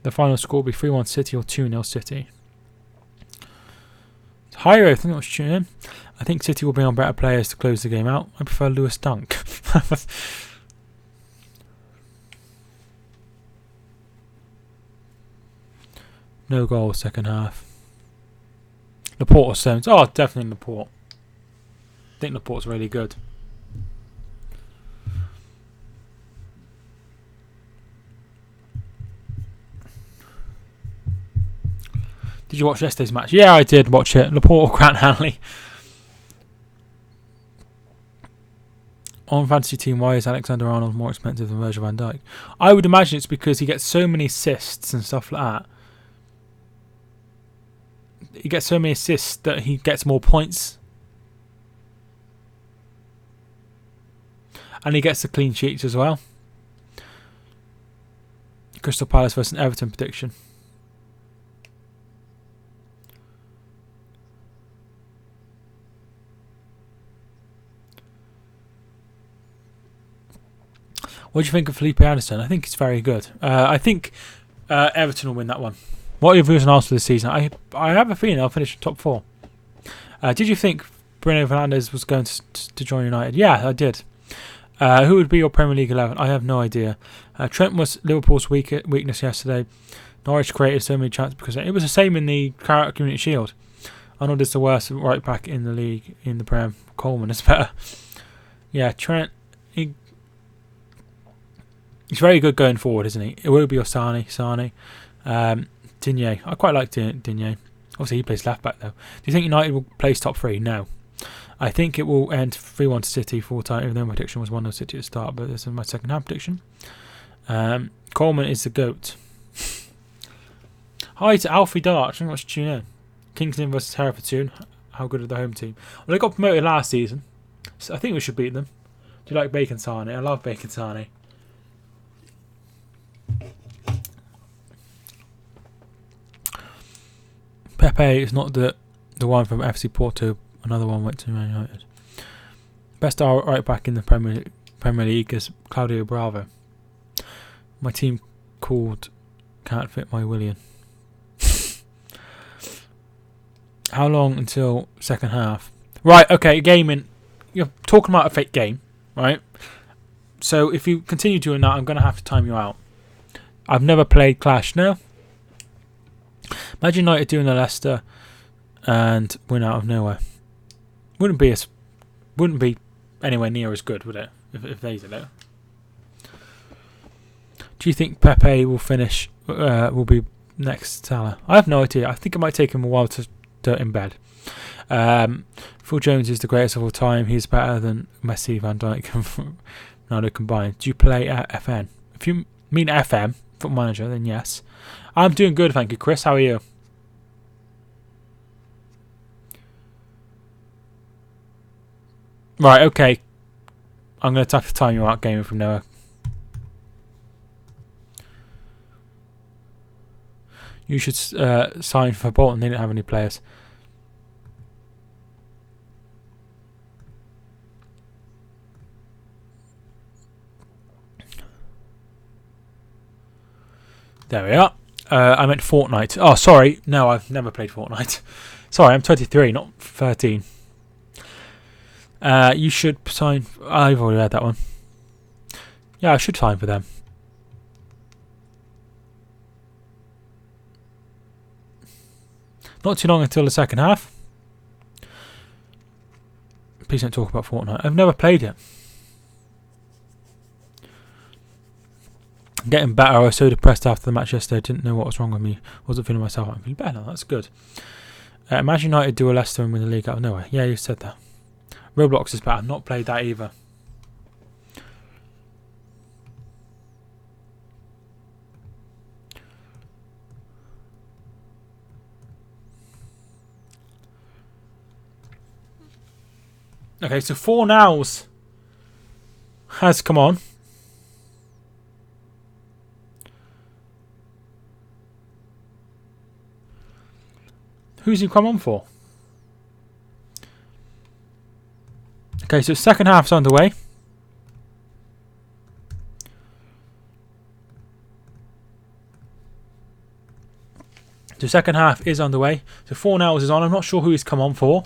The final score will be 3-1 City or 2-0 City. Higher, I think that was tuning in. I think City will bring on better players to close the game out. I prefer Lewis Dunk. No goal second half. Laporte or Stones? Oh, definitely Laporte. I think Laporte's really good. Did you watch yesterday's match? Yeah, I did watch it. Laporte or Grant Hanley? On fantasy team, why is Alexander-Arnold more expensive than Virgil van Dijk? I would imagine it's because he gets so many assists and stuff like that. He gets so many assists that he gets more points. And he gets the clean sheets as well. Crystal Palace versus Everton prediction. What do you think of Felipe Anderson? I think it's very good. I think Everton will win that one. What are your views on Arsenal this season? I have a feeling they'll finish in top 4. Did you think Bruno Fernandes was going to join United? Yeah, I did. Who would be your Premier League 11? I have no idea. Trent was Liverpool's weakness yesterday. Norwich created so many chances because it was the same in the Community Shield. Arnold is the worst right back in the league in the Prem. Coleman is better. Yeah, Trent. He's very good going forward, isn't he? It will be Sane. Digne. I quite like Digne. Obviously, he plays left back though. Do you think United will place top 3? No. I think it will end 3-1 to City full time, even though my prediction was 1-0 City at the start, but this is my second half prediction. Coleman is the GOAT. Hi to Alfie Dart. I think let's tune in. Kingston versus Hereford soon. How good are the home team? Well, they got promoted last season, so I think we should beat them. Do you like bacon sarnie? I love bacon sarnie. Pepe is not the one from FC Porto. Another one went to Man United. Best right back in the Premier League is Claudio Bravo. My team called Can't Fit My William. How long until second half? Right, okay, gaming. You're talking about a fake game, right? So if you continue doing that, I'm going to have to time you out. I've never played Clash now. Imagine United doing a Leicester and win out of nowhere. Wouldn't be anywhere near as good, would it? If they did it. Do you think Pepe will finish? Will be next Salah? I have no idea. I think it might take him a while to embed. Phil Jones is the greatest of all time. He's better than Messi, Van Dijk, and Ronaldo combined. Do you play at FN? If you mean FM, Football Manager, then yes. I'm doing good, thank you, Chris. How are you? Right, okay. I'm going to have to time you out gaming from nowhere. You should sign for Bolton. They didn't have any players. There we are. I meant Fortnite. Oh, sorry. No, I've never played Fortnite. Sorry, I'm 23, not 13. You should sign... I've already read that one. Yeah, I should sign for them. Not too long until the second half. Please don't talk about Fortnite. I've never played it. I'm getting better. I was so depressed after the match yesterday. I didn't know what was wrong with me. Wasn't feeling myself. I'm feeling better now. That's good. Imagine United do a Leicester and win the league out of nowhere. Yeah, you said that. Roblox is better. I've not played that either. Okay, so 4 nows has come on. Who's he come on for? Okay, so second half's underway. The second half is underway. So 4 nows is on. I'm not sure who he's come on for.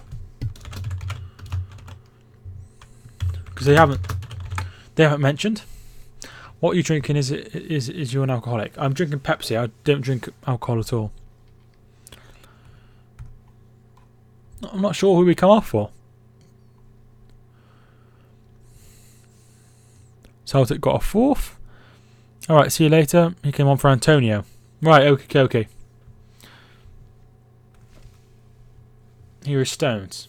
Because they haven't mentioned. What you're drinking is you an alcoholic? I'm drinking Pepsi. I don't drink alcohol at all. I'm not sure who we come off for. Celtic got a 4th. Alright, see you later. He came on for Antonio. Right, okay. Here is Stones.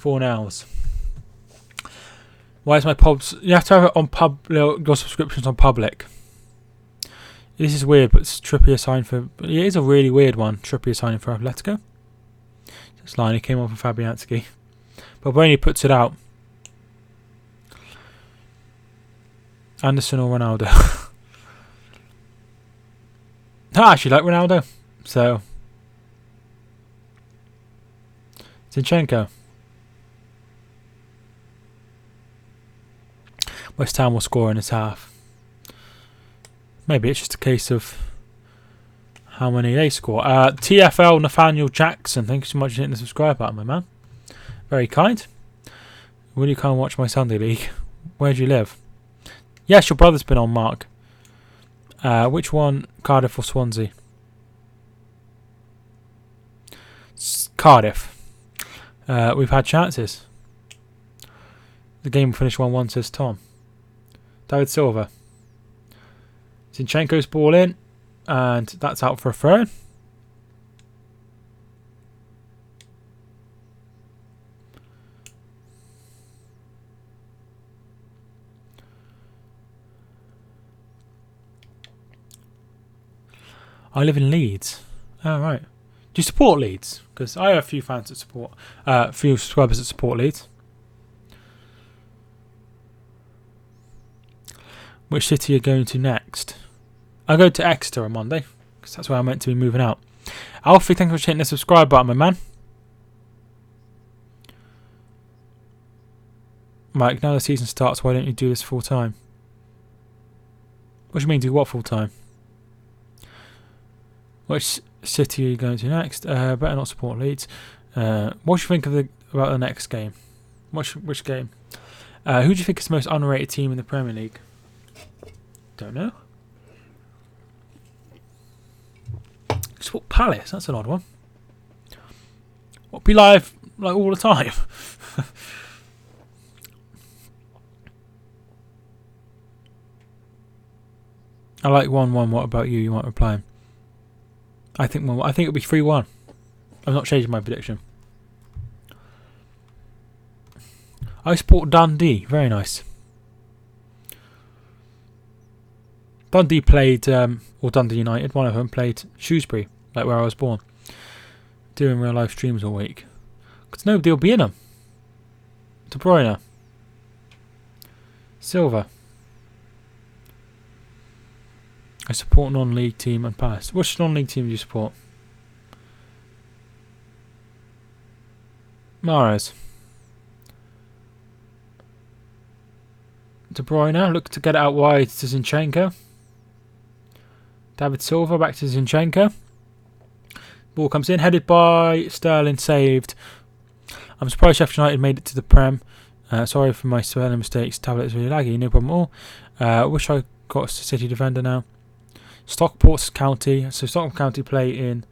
$4 nows. Why is my pubs? You have to have it on your subscriptions on public. This is weird, but it's Trippier sign for. It is a really weird one. Trippier signing for Atletico. This line he came on for Fabianski, but when he puts it out, Anderson or Ronaldo. I actually like Ronaldo, so Zinchenko. West Ham will score in this half. Maybe it's just a case of how many they score. TFL Nathaniel Jackson, thank you so much for hitting the subscribe button, my man. Very kind. Will you come and watch my Sunday League? Where do you live? Yes, your brother's been on, Mark. Which one? Cardiff or Swansea? Cardiff. We've had chances. The game finished 1-1, says Tom. David Silva. Zinchenko's ball in, and that's out for a throw. I live in Leeds. Oh, right. Do you support Leeds? Because I have a few fans that support, a few subscribers that support Leeds. Which city are you going to next? I'll go to Exeter on Monday, because that's where I'm meant to be moving out. Alfie, thanks for hitting the subscribe button, my man. Mike, now the season starts, why don't you do this full time? What do you mean, do what full time? Which city are you going to next? Better not support Leeds. What do you think about the next game? Which game? Who do you think is the most underrated team in the Premier League? Don't know. Support Palace. That's an odd one. What, be live like all the time? I like 1-1. What about you? You might reply. I think it'll be 3-1. I'm not changing my prediction. I support Dundee. Very nice. Dundee played, or Dundee United, one of them played Shrewsbury, like where I was born. Doing real life streams all week. Because nobody will be in them. De Bruyne. Silva. I support non-league team and Palace. Which non-league team do you support? Mahrez. De Bruyne, look to get it out wide to Zinchenko. David Silva back to Zinchenko. Ball comes in, headed by Sterling, saved. I'm surprised Sheffield United made it to the Prem. Sorry for my spelling mistakes. Tablet is really laggy, no problem at all. Wish I got a City defender now. Stockport County. So Stockport County play in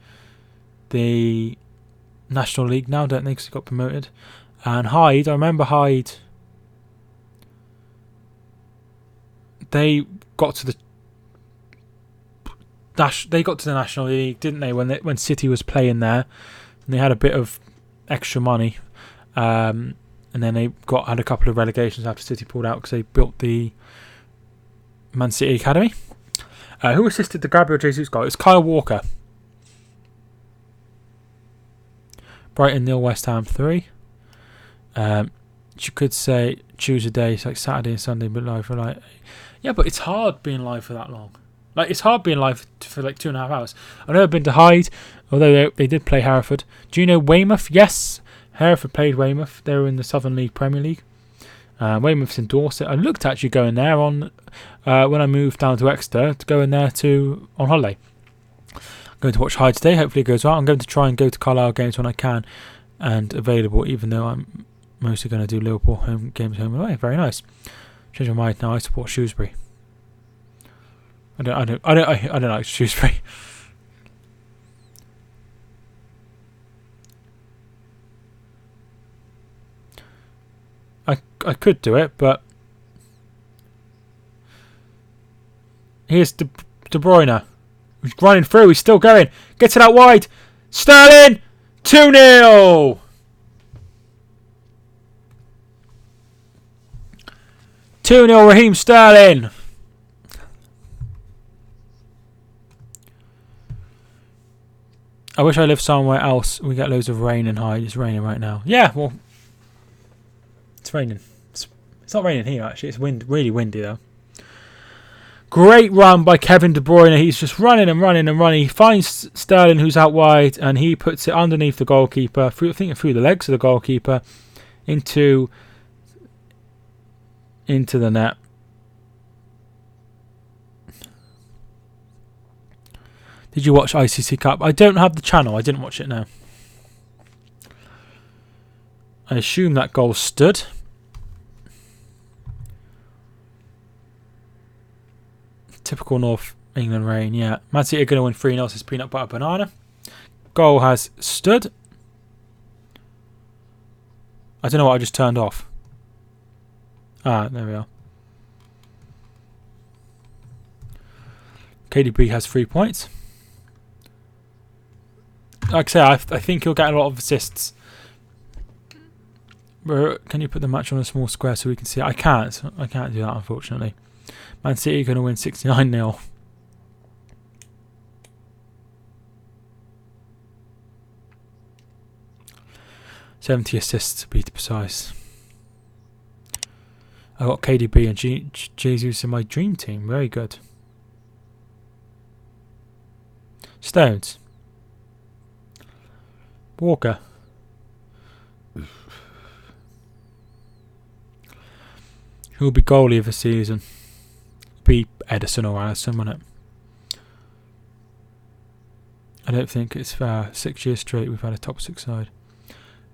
the National League now, don't they? Because they got promoted. And Hyde, I remember Hyde. They got to the National League, didn't they? When City was playing there, and they had a bit of extra money, and then they had a couple of relegations after City pulled out because they built the Man City Academy. Who assisted the Gabriel Jesus goal? It's Kyle Walker. Brighton 0, West Ham 3. You could say choose a day, it's like Saturday and Sunday, but live for like... Yeah, but it's hard being live for that long. Like, it's hard being live for like 2.5 hours. I've never been to Hyde, although they did play Hereford. Do you know Weymouth? Yes, Hereford played Weymouth. They were in the Southern League Premier League. Weymouth's in Dorset. I looked at actually going there on when I moved down to Exeter to go in there on holiday. I'm going to watch Hyde today. Hopefully it goes well. I'm going to try and go to Carlisle games when I can and available, even though I'm mostly going to do Liverpool home games home and away. Very nice. Change my mind now. I support Shrewsbury. I don't like Shrewsbury. I could do it, but here's De Bruyne. He's running through. He's still going. Gets it out wide. Sterling 2-0. 2-0 Raheem Sterling. I wish I lived somewhere else. We get loads of rain and Hyde. It's raining right now. Yeah, well, it's raining. It's not raining here, actually. It's really windy, though. Great run by Kevin De Bruyne. He's just running and running and running. He finds Sterling, who's out wide, and he puts it underneath the goalkeeper, through the legs of the goalkeeper, into the net. Did you watch ICC Cup? I don't have the channel. I didn't watch it now. I assume that goal stood. Typical North England rain, yeah. Man City are going to win 3-0. It's peanut butter banana. Goal has stood. I don't know what I just turned off. Ah, there we are. KDB has 3 points. Like I say, I think he'll get a lot of assists. Can you put the match on a small square so we can see it? I can't do that, unfortunately. Man City are going to win 69-0. 70 assists to be precise. I got KDB and Jesus in my dream team. Very good. Stones. Walker. Who will be goalie of the season? Be Edison or Allison, won't it? I don't think it's 6 years straight we've had a top 6 side.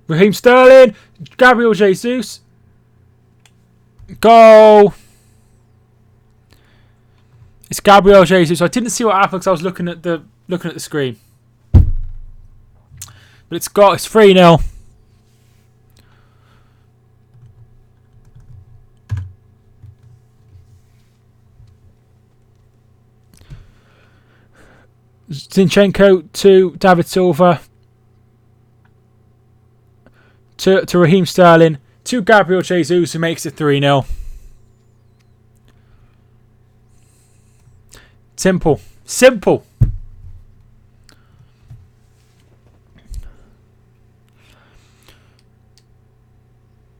Raheem Sterling, Gabriel Jesus, goal. It's Gabriel Jesus. I didn't see what happened because I was looking at the screen, but it's 3-0. Zinchenko to David Silva. To Raheem Sterling, to Gabriel Jesus, who makes it 3-0. Simple.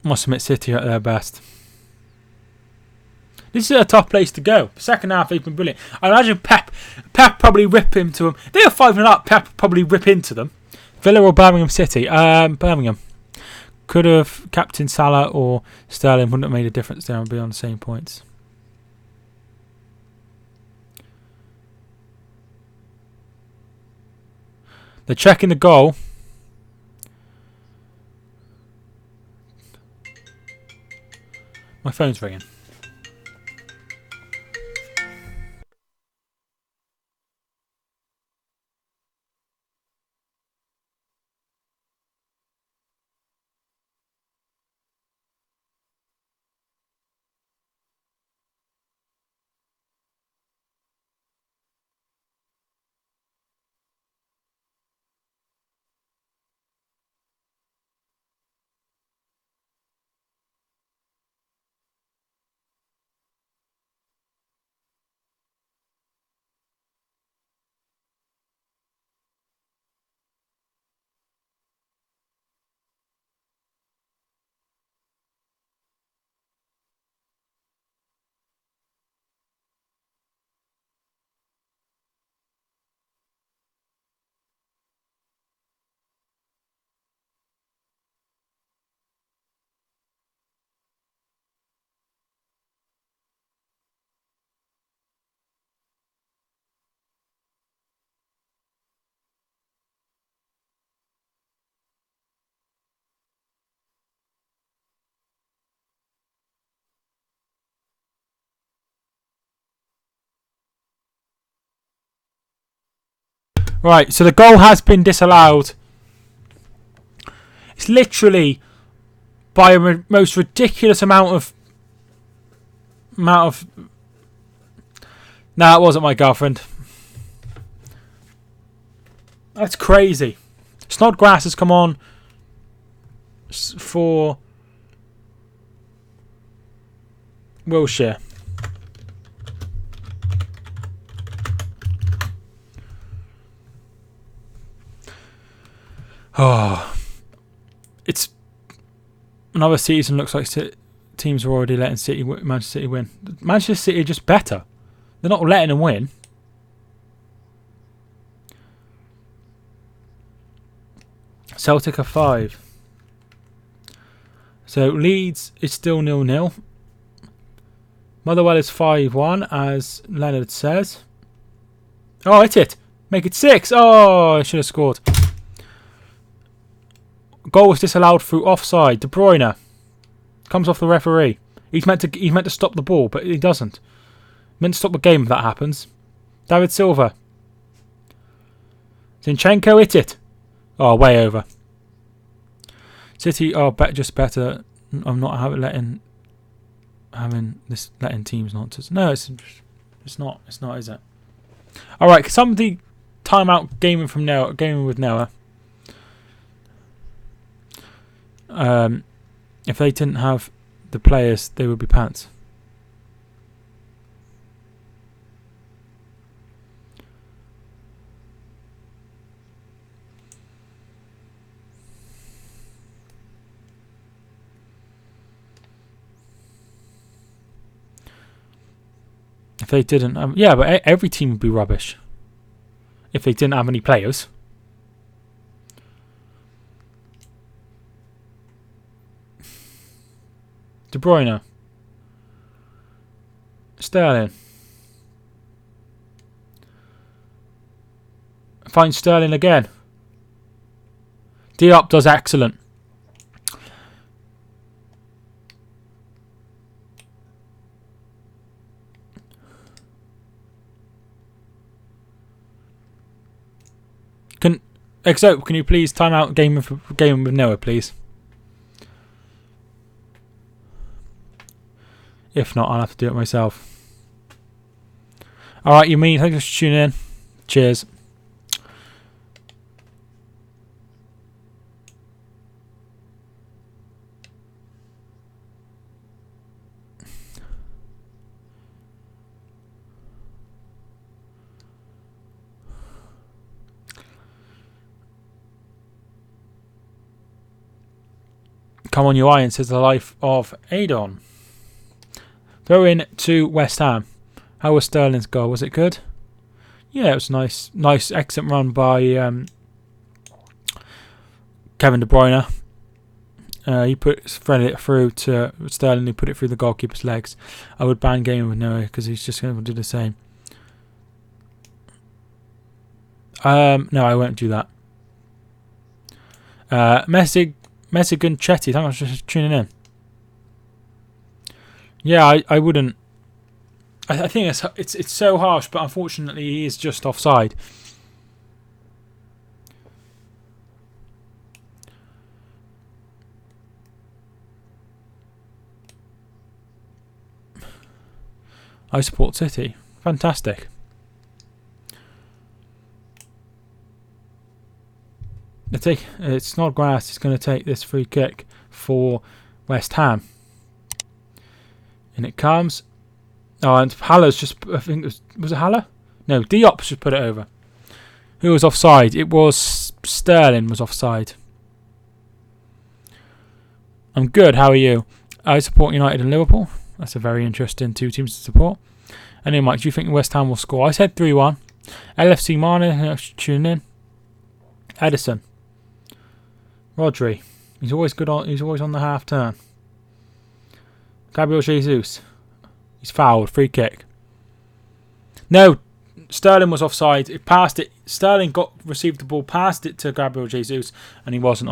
Must admit, City at their best. This is a tough place to go. Second half, they've been brilliant. I imagine Pep probably rip into them. They are 5-0 up. Pep probably rip into them. Villa or Birmingham City? Birmingham. Could have Captain Salah or Sterling, wouldn't have made a difference there and be on the same points. They're checking the goal. My phone's ringing. Right, so the goal has been disallowed. It's literally by a most ridiculous amount of. Nah, it wasn't my girlfriend. That's crazy. Snodgrass has come on for Wilshire. Oh, it's another season. Looks like teams are already letting Manchester City win. Manchester City are just better. They're not letting them win. Celtic are 5. So Leeds is still 0-0. Motherwell is 5-1, as Leonard says. Oh, hit it. Make it 6. Oh, I should have scored. Goal was disallowed through offside. De Bruyne comes off the referee. He's meant to stop the ball, but he doesn't. Meant to stop the game if that happens. David Silva. Zinchenko hit it. Oh, way over. City are just better. I'm not letting teams not to. No, it's not. It's not, is it? All right. Somebody time out gaming from Noah. Gaming with Noah. If they didn't have the players, they would be pants. If they didn't, yeah, but every team would be rubbish if they didn't have any players. De Bruyne, Sterling. Find Sterling again. Diop does excellent. Can you please time out gaming with Noah, please? If not, I'll have to do it myself. Alright, you mean, thanks for tuning in. Cheers. Come on, you iron, says the life of Adon. Throw in to West Ham. How was Sterling's goal? Was it good? Yeah, it was nice. Nice, excellent run by Kevin De Bruyne. He threaded it through to Sterling, who put it through the goalkeeper's legs. I would ban gaming with Noah because he's just going to do the same. No, I won't do that. Messi Gunchetti, thanks for tuning in. Yeah, I wouldn't. I think it's so harsh, but unfortunately he is just offside. I support City. Fantastic. It's not grass. It's going to take this free kick for West Ham. And it comes. Oh, and Haller's just, I think was it Haller? No, Diop should put it over. Who was offside? It was Sterling was offside. I'm good, how are you? I support United and Liverpool. That's a very interesting two teams to support. Anyway, Mike, do you think West Ham will score? I said 3-1. LFC Mane, tuning in. Edison. Rodri. He's always good on. He's always on the half turn. Gabriel Jesus. He's fouled. Free kick. No, Sterling was offside. It passed it. Sterling received the ball, passed it to Gabriel Jesus, and he wasn't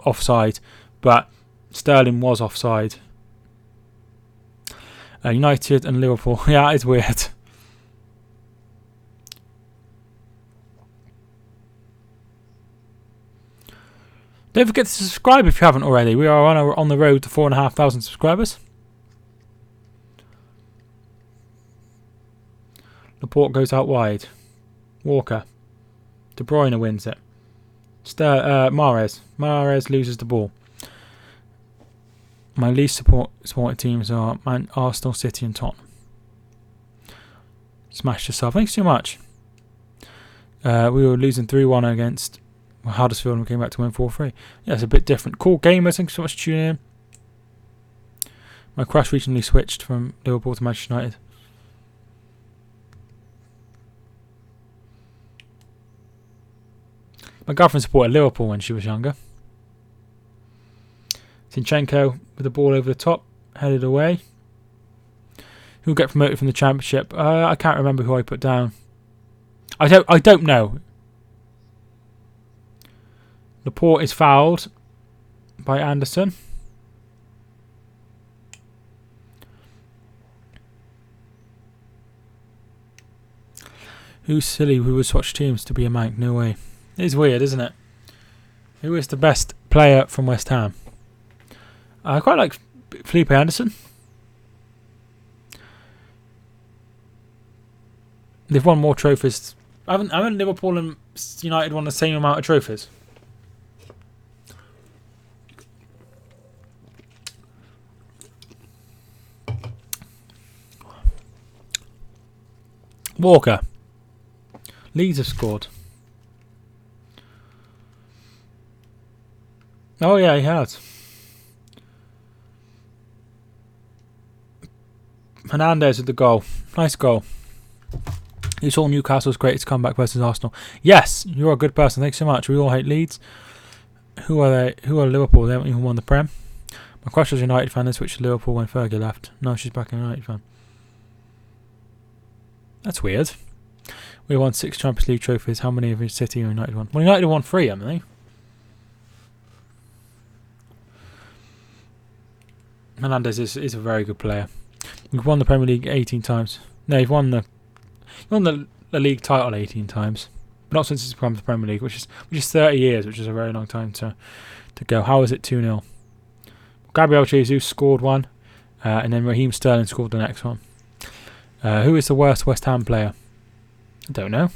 offside, but Sterling was offside. United and Liverpool. Yeah, it's weird. Don't forget to subscribe if you haven't already. We are on the road to 4,500 subscribers. Laporte goes out wide. Walker. De Bruyne wins it. Mahrez. Mahrez loses the ball. My least supported teams are Arsenal, City and Tottenham. Smashed yourself. Thanks too much. We were losing 3-1 against Huddersfield and we came back to win 4-3. Yeah, it's a bit different. Cool gamers, thanks so much for tuning in. My crush recently switched from Liverpool to Manchester United. My girlfriend supported Liverpool when she was younger. Zinchenko with the ball over the top, headed away. Who'll get promoted from the Championship? I can't remember who I put down. I don't know. Laporte is fouled by Anderson. Who's silly who would swatch teams to be a mank? No way. It is weird, isn't it? Who is the best player from West Ham? I quite like Felipe Anderson. They've won more trophies. Haven't Liverpool and United won the same amount of trophies? Walker. Leeds have scored. Oh yeah, he has. Hernandez with the goal. Nice goal. You saw Newcastle's greatest comeback versus Arsenal. Yes, you're a good person. Thanks so much. We all hate Leeds. Who are they? Who are Liverpool? They haven't even won the Prem. My crush was a United fan and switched to Liverpool when Fergie left. No, she's back a United fan. That's weird. We won 6 Champions League trophies. How many have City and United won? Well, United won 3, haven't they? Hernandez is a very good player. We've won the Premier League 18 times. No, you've won the league title 18 times. But not since it's become the Premier League, which is 30 years, which is a very long time to go. How is it 2-0? Gabriel Jesus scored one, and then Raheem Sterling scored the next one. Who is the worst West Ham player? I don't know.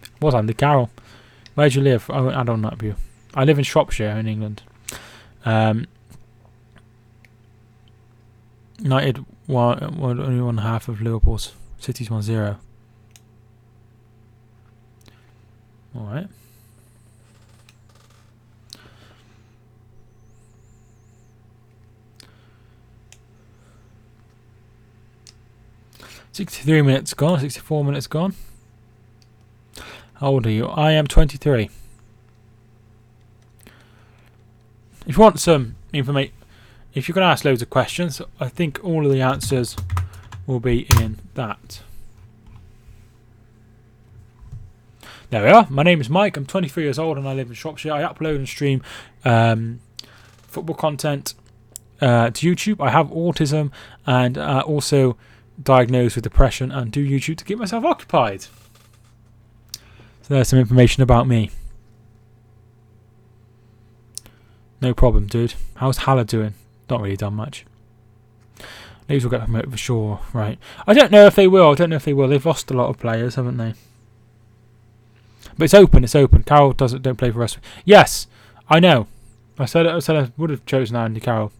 It was Andy Carroll. Where do you live? I won't add on that view. I live in Shropshire in England. United only won half of Liverpool's. City's 1-0. Alright. $63 minutes gone, 64 minutes gone. How old are you? I am 23. If you want some information, if you're going to ask loads of questions, I think all of the answers will be in that. There we are. My name is Mike. I'm 23 years old and I live in Shropshire. I upload and stream football content to YouTube. I have autism and also diagnosed with depression and do YouTube to keep myself occupied. So there's some information about me. No problem, dude. How's Haller doing? Not really done much. Leeds will get promoted for sure, right? I don't know if they will. They've lost a lot of players, haven't they? But it's open. Carroll don't play for us. Yes, I know. I said I would have chosen Andy Carroll.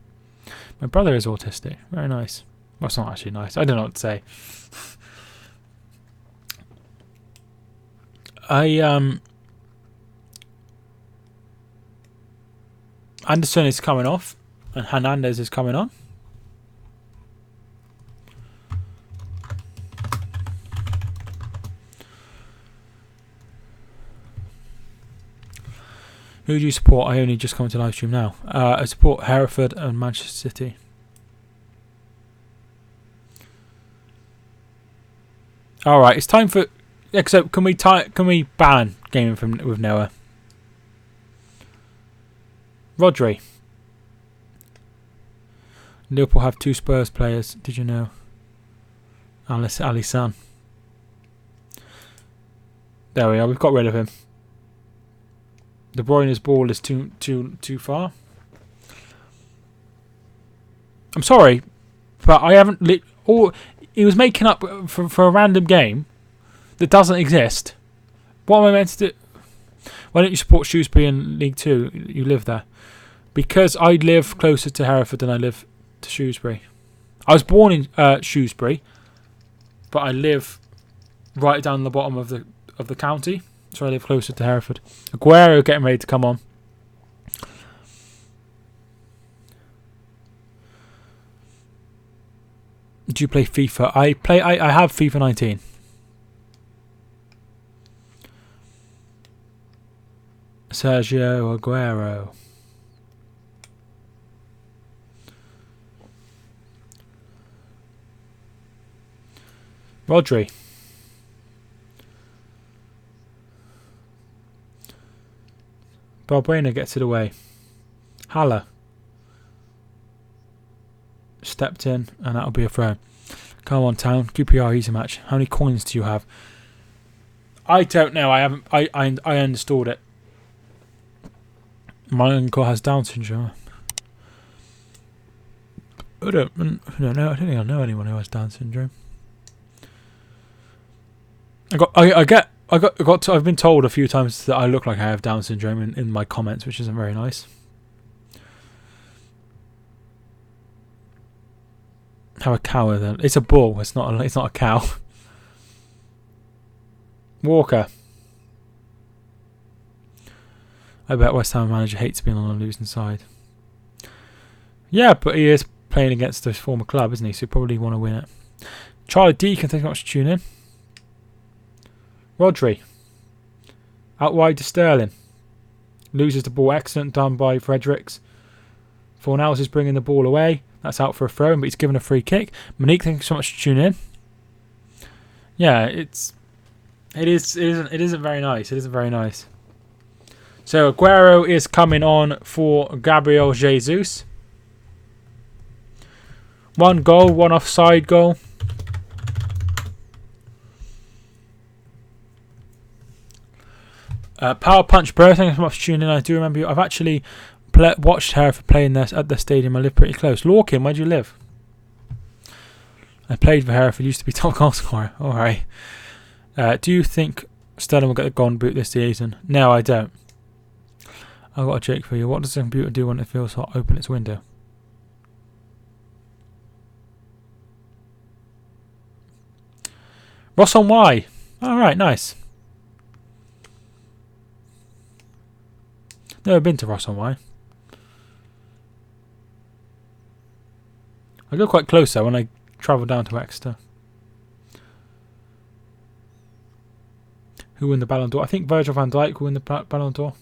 My brother is autistic. Very nice. Well, it's not actually nice. I don't know what to say. Anderson is coming off, and Hernandez is coming on. Who do you support? I only just come to live stream now. I support Hereford and Manchester City. All right, it's time for. Except, can we ban gaming with Noah? Rodri. Liverpool have 2 Spurs players. Did you know? Alisson. There we are. We've got rid of him. De Bruyne's ball is too far. I'm sorry, but I haven't lit. Or he was making up for a random game that doesn't exist. What am I meant to do? Why don't you support Shrewsbury in League 2? You live there. Because I live closer to Hereford than I live to Shrewsbury. I was born in Shrewsbury, but I live right down the bottom of the county, so I live closer to Hereford. Aguero getting ready to come on. Do you play FIFA? I have FIFA 19. Sergio Aguero. Rodri. Balbuena gets it away. Haller. Stepped in, and that'll be a throw. Come on, Town. QPR easy match. How many coins do you have? I don't know. I haven't. I uninstalled it. My uncle has Down syndrome. I don't know. I don't think I know anyone who has Down syndrome. I've been told a few times that I look like I have Down syndrome in my comments, which isn't very nice. How a cow then? It's a bull. It's not a cow. Walker. I bet West Ham manager hates being on the losing side. Yeah, but he is playing against his former club, isn't he? So he probably want to win it. Charlie Deacon, thank you very much for tuning in. Rodri. Out wide to Sterling. Loses the ball. Excellent done by Fredericks. Fornals is bringing the ball away. That's out for a throw, but he's given a free kick. Monique, thank you so much for tuning in. Yeah, it isn't very nice. It isn't very nice. So Aguero is coming on for Gabriel Jesus. 1 goal, 1 offside goal. Power Punch Bro, thank you so much for tuning in. I do remember you. I've actually watched Hereford playing this at the stadium. I live pretty close. Lorcan, where do you live? I played for Hereford. Used to be top goal scorer. Alright. Do you think Sterling will get the golden boot this season? No, I don't. I've got a joke for you. What does the computer do when it feels hot? Open its window. Ross on Y. Alright, nice. Never been to Ross on Y. I go quite close though when I travel down to Exeter. Who won the Ballon d'Or? I think Virgil van Dijk will win the Ballon d'Or.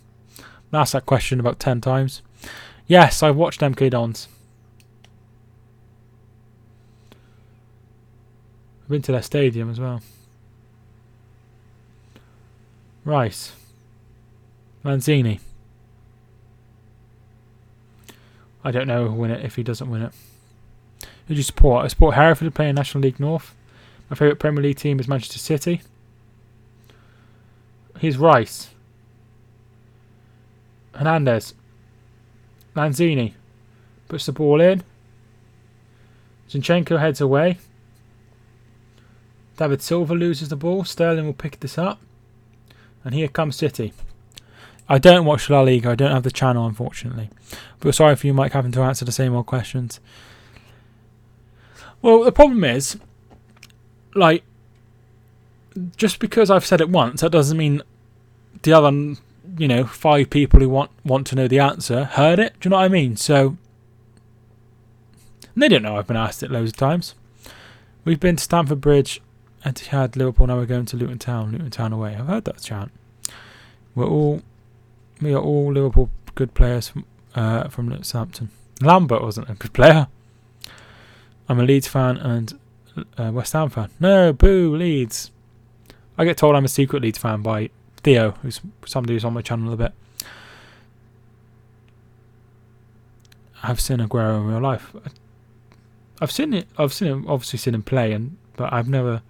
I asked that question about 10 times. Yes, I've watched MK Dons. I've been to their stadium as well. Rice. Lanzini. I don't know who'll win it if he doesn't win it. Who do you support? I support Hereford playing National League North. My favourite Premier League team is Manchester City. Here's Rice. Hernandez. Lanzini. Puts the ball in. Zinchenko heads away. David Silva loses the ball. Sterling will pick this up. And here comes City. I don't watch La Liga. I don't have the channel, unfortunately. But sorry for you, Mike, having to answer the same old questions. Well, the problem is, like, just because I've said it once, that doesn't mean the other, 5 people who want to know the answer heard it. Do you know what I mean? So, they don't know I've been asked it loads of times. We've been to Stamford Bridge, Etihad, Liverpool, now we're going to Luton Town away. I've heard that chant. We are all Liverpool good players from Southampton. Lambert wasn't a good player. I'm a Leeds fan and West Ham fan. No, boo, Leeds. I get told I'm a secret Leeds fan by Theo, who's somebody who's on my channel a bit. I've seen Aguero in real life. I've seen him obviously seen him play, but I've never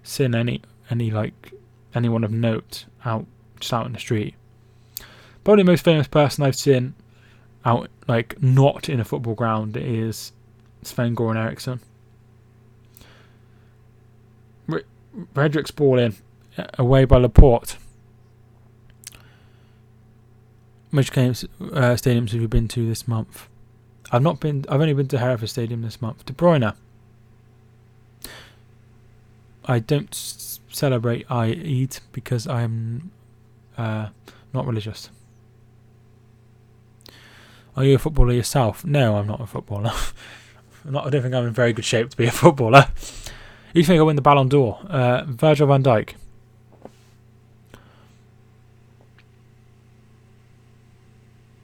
seen anyone of note just out in the street. Probably the most famous person I've seen out, not in a football ground is Sven-Goran Eriksson. Fredericks ball in, away by Laporte. Which stadiums have you been to this month? I've only been to Hereford Stadium this month. De Bruyne. I don't celebrate Eid because I'm not religious. Are you a footballer yourself? No, I'm not a footballer. I don't think I'm in very good shape to be a footballer. Who do you think will win the Ballon d'Or? Virgil van Dijk.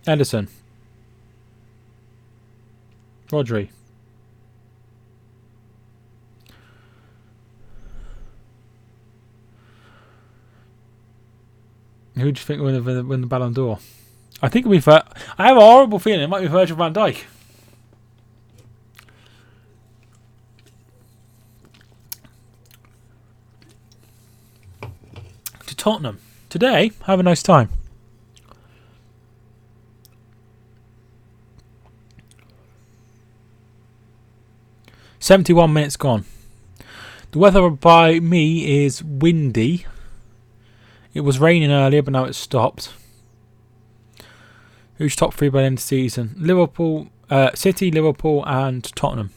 Edison. Rodri. Who do you think will win the Ballon d'Or? I think it'll be I have a horrible feeling it might be Virgil van Dijk. Tottenham. Today, have a nice time. "71 minutes gone. The weather by me is windy. It was raining earlier, but now it's stopped. Who's top 3 by the end of the season? Liverpool, City, Liverpool, and Tottenham.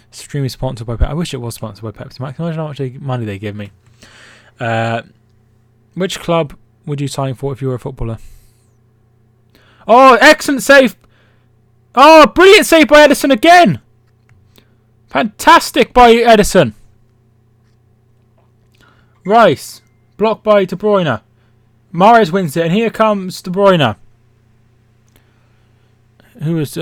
Extremely sponsored by Pepsi. I wish it was sponsored by Pepsi Max. Imagine how much money they give me. Which club would you sign for if you were a footballer? Oh, excellent save. Oh, brilliant save by Edison again. Fantastic by Edison. Rice. Blocked by De Bruyne. Mahrez wins it, and here comes De Bruyne. Who was...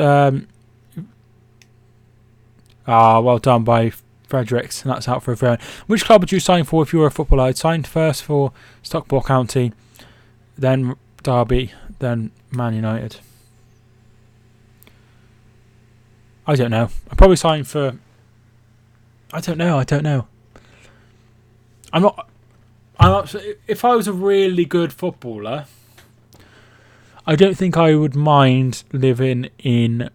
well done by Fredericks, and that's out for a throw. Which club would you sign for if you were a footballer? I'd signed first for Stockport County, then Derby, then Man United. I don't know. I'd probably sign for... I don't know. I'm not... If I was a really good footballer, I don't think I would mind living in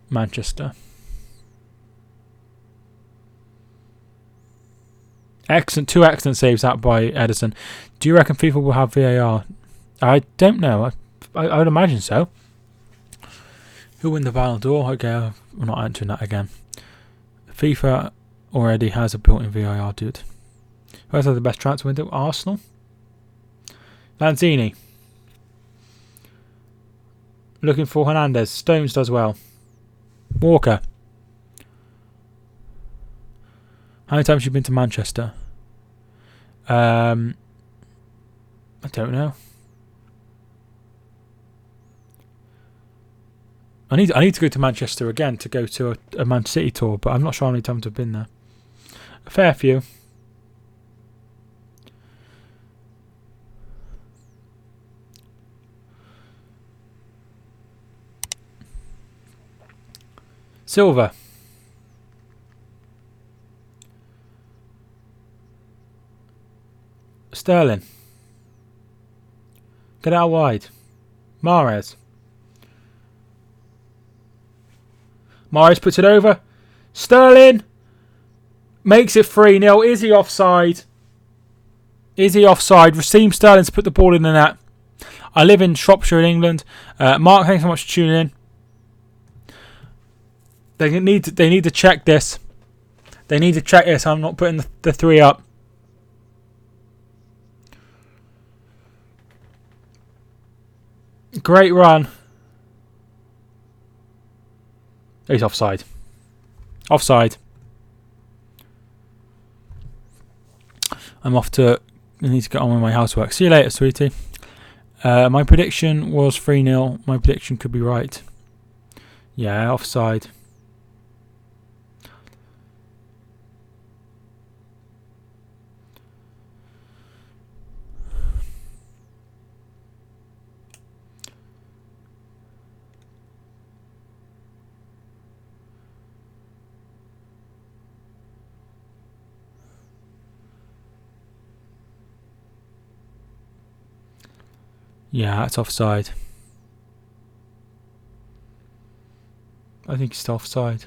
Manchester. Two excellent saves out by Edison. Do you reckon FIFA will have VAR? I don't know. I would imagine so. Who'll win the Ballon d'Or? Okay, I'm not answering that again. FIFA already has a built-in VAR, dude. Who has had the best transfer window? Arsenal. Lanzini. Looking for Hernandez. Stones does well. Walker. How many times have you been to Manchester? I don't know. I need to go to Manchester again to go to a Man City tour, but I'm not sure how many times I've been there. A fair few. Silva. Sterling. Get out wide. Mahrez. Mahrez puts it over. Sterling makes it 3-0. Is he offside? Raheem Sterling's put the ball in the net. I live in Shropshire in England. Mark, thanks so much for tuning in. They need to check this. I'm not putting the 3 up. Great run. He's offside. I'm off to... I need to get on with my housework. See you later, sweetie. My prediction was 3-0. My prediction could be right. Yeah, offside. Yeah, that's offside. I think it's offside.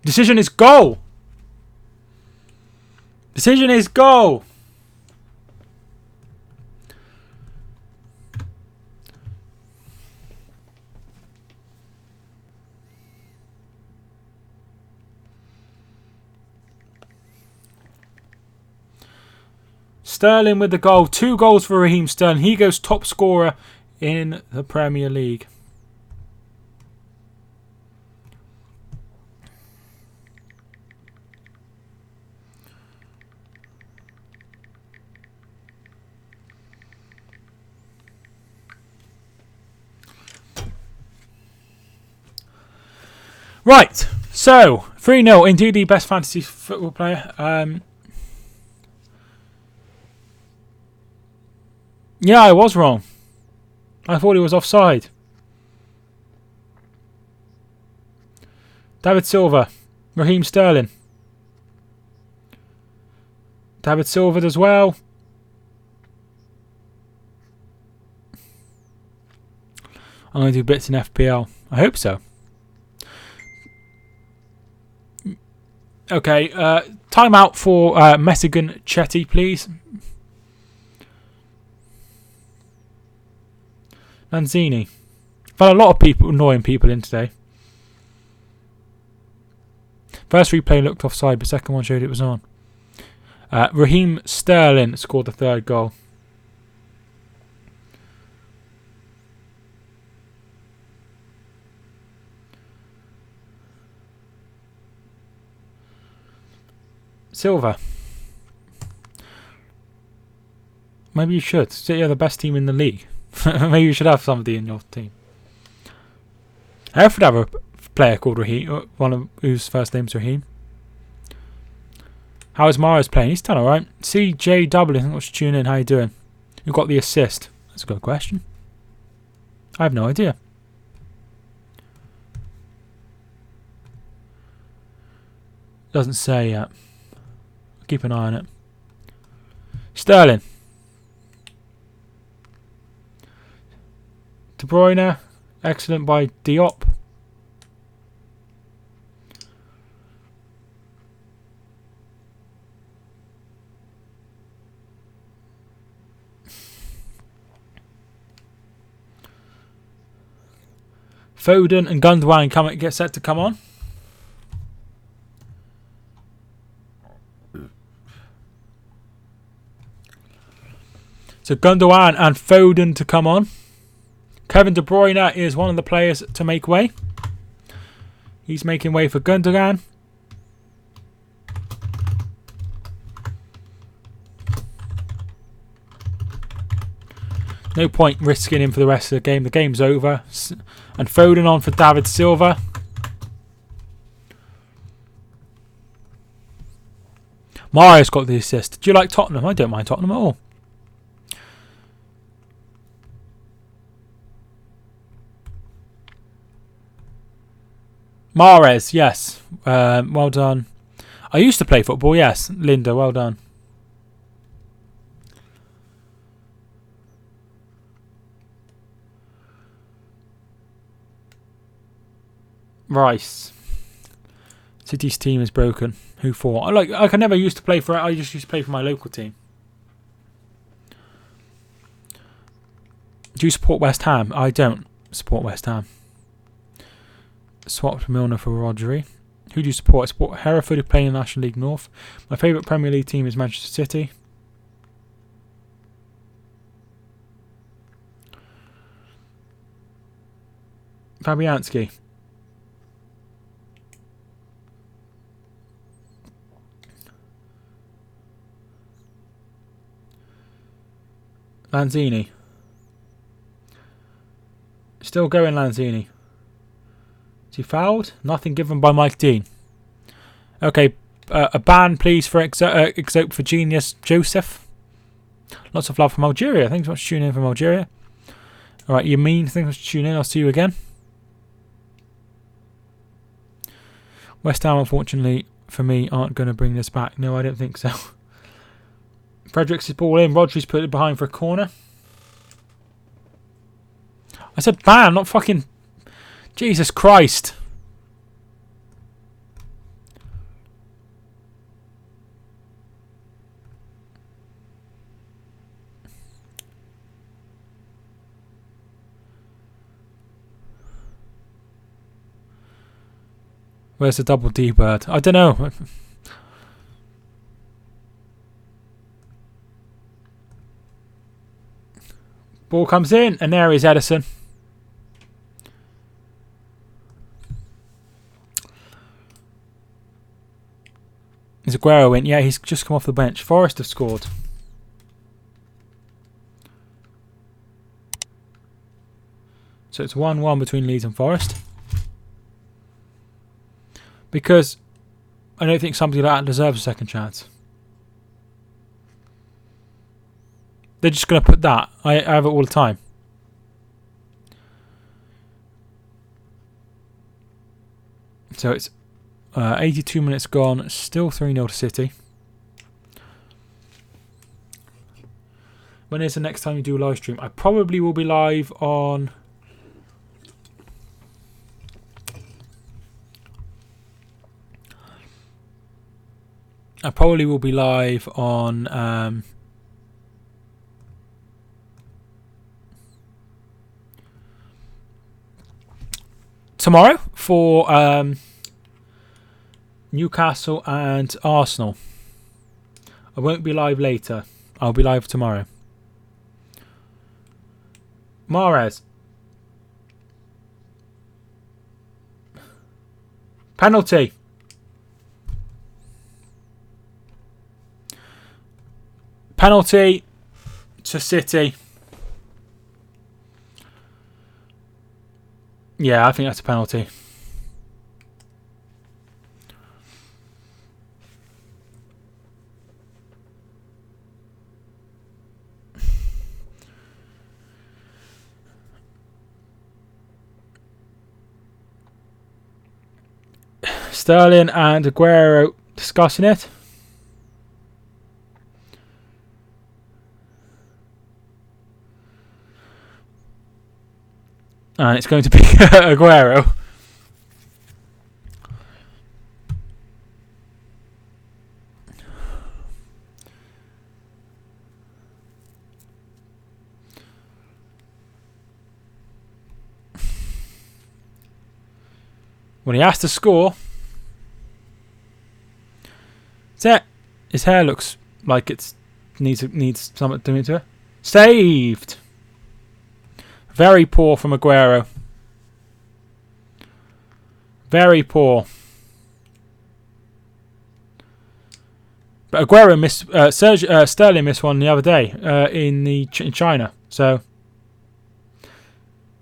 Decision is goal! Sterling with the goal. 2 goals for Raheem Sterling. He goes top scorer in the Premier League. Right, so 3-0. Indeed, the best fantasy football player. Yeah, I was wrong. I thought he was offside. David Silva. Raheem Sterling. David Silva does well. I'm going to do bits in FPL. I hope so. Okay, timeout for Messigan Chetty, please. Lanzini. Found a lot of people, annoying people in today. First replay looked offside, but second one showed it was on. Raheem Sterling scored the third goal. Silva. Maybe you should. City are the best team in the league. Maybe you should have somebody in your team. I would have a player called Raheem, whose first name's Raheem. How is Mahrez playing? He's done alright. CJW, I think let's tune in. How you doing? Who got the assist? That's a good question. I have no idea. Doesn't say yet. Keep an eye on it. Sterling. De Bruyne. Excellent by Diop. Foden and Gundogan get set to come on. So Gundogan and Foden to come on. Kevin De Bruyne is one of the players to make way. He's making way for Gundogan. No point risking him for the rest of the game. The game's over. And Foden on for David Silva. Mario's got the assist. Do you like Tottenham? I don't mind Tottenham at all. Mahrez, yes. Well done. I used to play football, yes. Linda, well done. Rice. City's team is broken. Who for? I never used to play for it. I just used to play for my local team. Do you support West Ham? I don't support West Ham. Swapped Milner for Rodri. Who do you support? I support Hereford, who play in the National League North. My favourite Premier League team is Manchester City. Fabianski. Lanzini. Still going, Lanzini. Is he fouled? Nothing given by Mike Dean. Okay, a ban please for Exope for Genius Joseph. Lots of love from Algeria. Thanks so much for tuning in from Algeria. Alright, you mean thanks so much for tuning in. I'll see you again. West Ham, unfortunately, for me, aren't going to bring this back. No, I don't think so. Fredericks is ball in. Rodri's put it behind for a corner. I said ban, not fucking... Jesus Christ. Where's the double D bird? I don't know. Ball comes in, and there is Edison. Is Aguero in? Yeah, he's just come off the bench. Forest have scored. So it's 1-1 between Leeds and Forest. Because I don't think somebody like that deserves a second chance. They're just going to put that. I have it all the time. So it's 82 minutes gone. Still 3-0 to City. When is the next time you do a live stream? I probably will be live on... tomorrow for Newcastle and Arsenal. I won't be live later. I'll be live tomorrow. Mahrez. Penalty. Penalty to City. Yeah, I think that's a penalty. Sterling and Aguero discussing it. And it's going to be Aguero. When he has to score, his hair looks like it needs something doing to it. Saved. Very poor from Aguero. Very poor. But Aguero missed. Sterling missed one the other day in China. So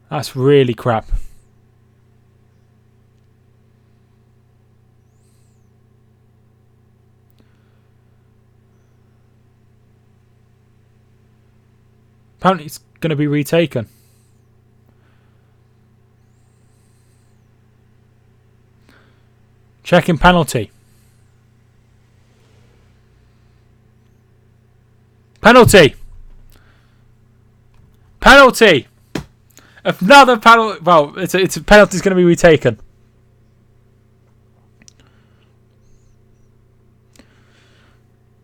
that's really crap. Apparently, it's going to be retaken. Checking penalty. Penalty. Penalty. Another penalty. Well, it's a penalty's going to be retaken.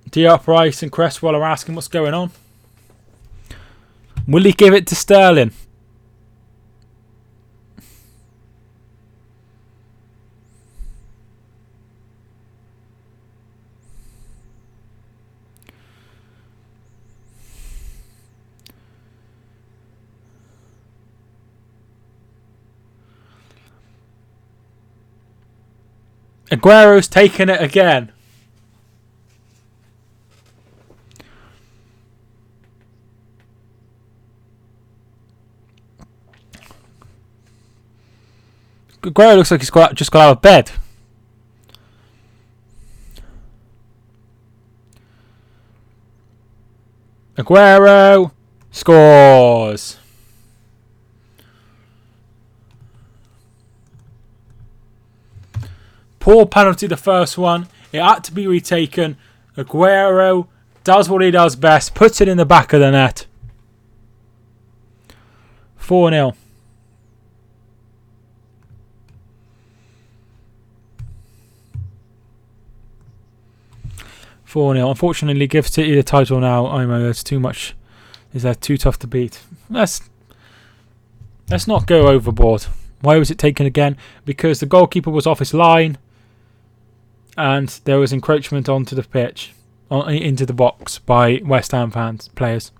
Diop, Rice and Cresswell are asking what's going on. Will he give it to Sterling? Aguero's taken it again. Aguero looks like he's just got out of bed. Aguero scores. Poor penalty, the first one. It had to be retaken. Aguero does what he does best. Puts it in the back of the net. 4-0. Unfortunately, give City the title now. I know there's too much. Is that too tough to beat? Let's not go overboard. Why was it taken again? Because the goalkeeper was off his line, and there was encroachment onto the pitch, into the box by West Ham players.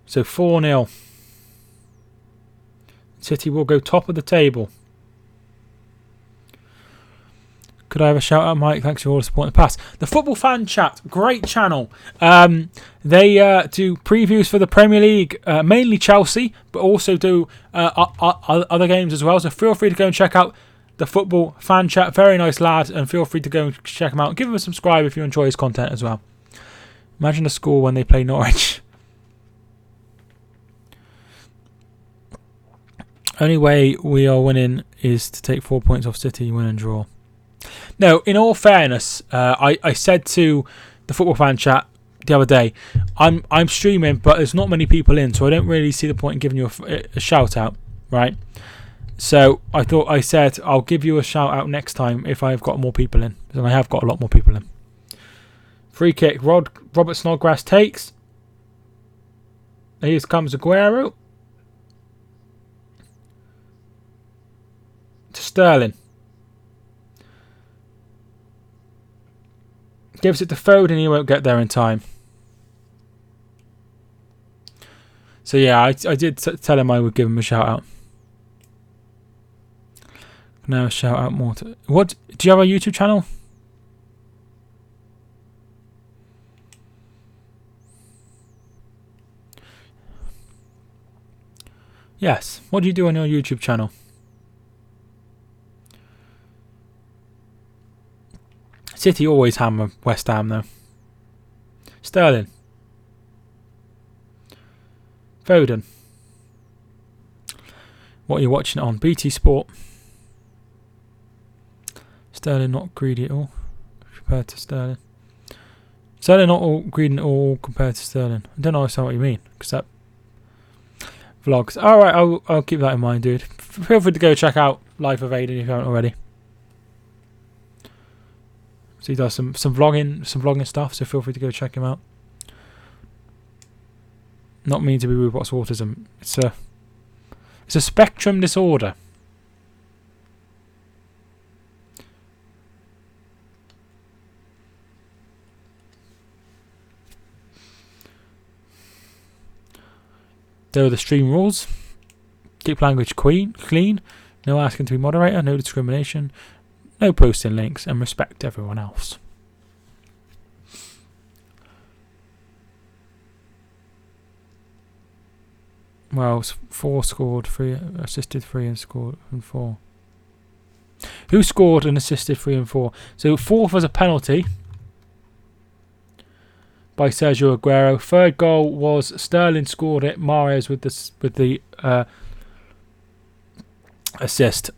So 4-0. City will go top of the table. Could I have a shout out, Mike? Thanks for all the support in the past. The Football Fan Chat, great channel. They do previews for the Premier League, mainly Chelsea, but also do other games as well. So feel free to go and check out the Football Fan Chat. Very nice lad, and feel free to go and check him out. Give him a subscribe if you enjoy his content as well. Imagine the score when they play Norwich. Only way we are winning is to take 4 points off City, win and draw. No, in all fairness, I said to the football fan chat the other day, I'm streaming, but there's not many people in, so I don't really see the point in giving you a shout out, right? So I said I'll give you a shout out next time if I've got more people in, and I have got a lot more people in. Free kick, Robert Snodgrass takes. Here comes Aguero. To Sterling. Gives it to Foden, he won't get there in time. So yeah, I did tell him I would give him a shout out. Now shout out more to... What? Do you have a YouTube channel? Yes. What do you do on your YouTube channel? City always hammer West Ham though. Sterling. Foden. What are you watching it on? BT Sport. Sterling not greedy at all compared to Sterling. Sterling not all greedy at all compared to Sterling. I don't understand what you mean. Because that vlogs. Alright, I'll keep that in mind, dude. Feel free to go check out Life of Aiden if you haven't already. So he does some vlogging stuff, so feel free to go check him out. Not mean to be rude, what's autism? It's a spectrum disorder. There are the stream rules. Keep language clean. No asking to be moderator. No discrimination. No posting links. And respect everyone else. Well, 4 scored, 3 assisted, 3 and scored and 4. Who scored and assisted 3 and 4? So 4th was a penalty by Sergio Aguero. 3rd goal was Sterling scored it. Mahrez with the assist.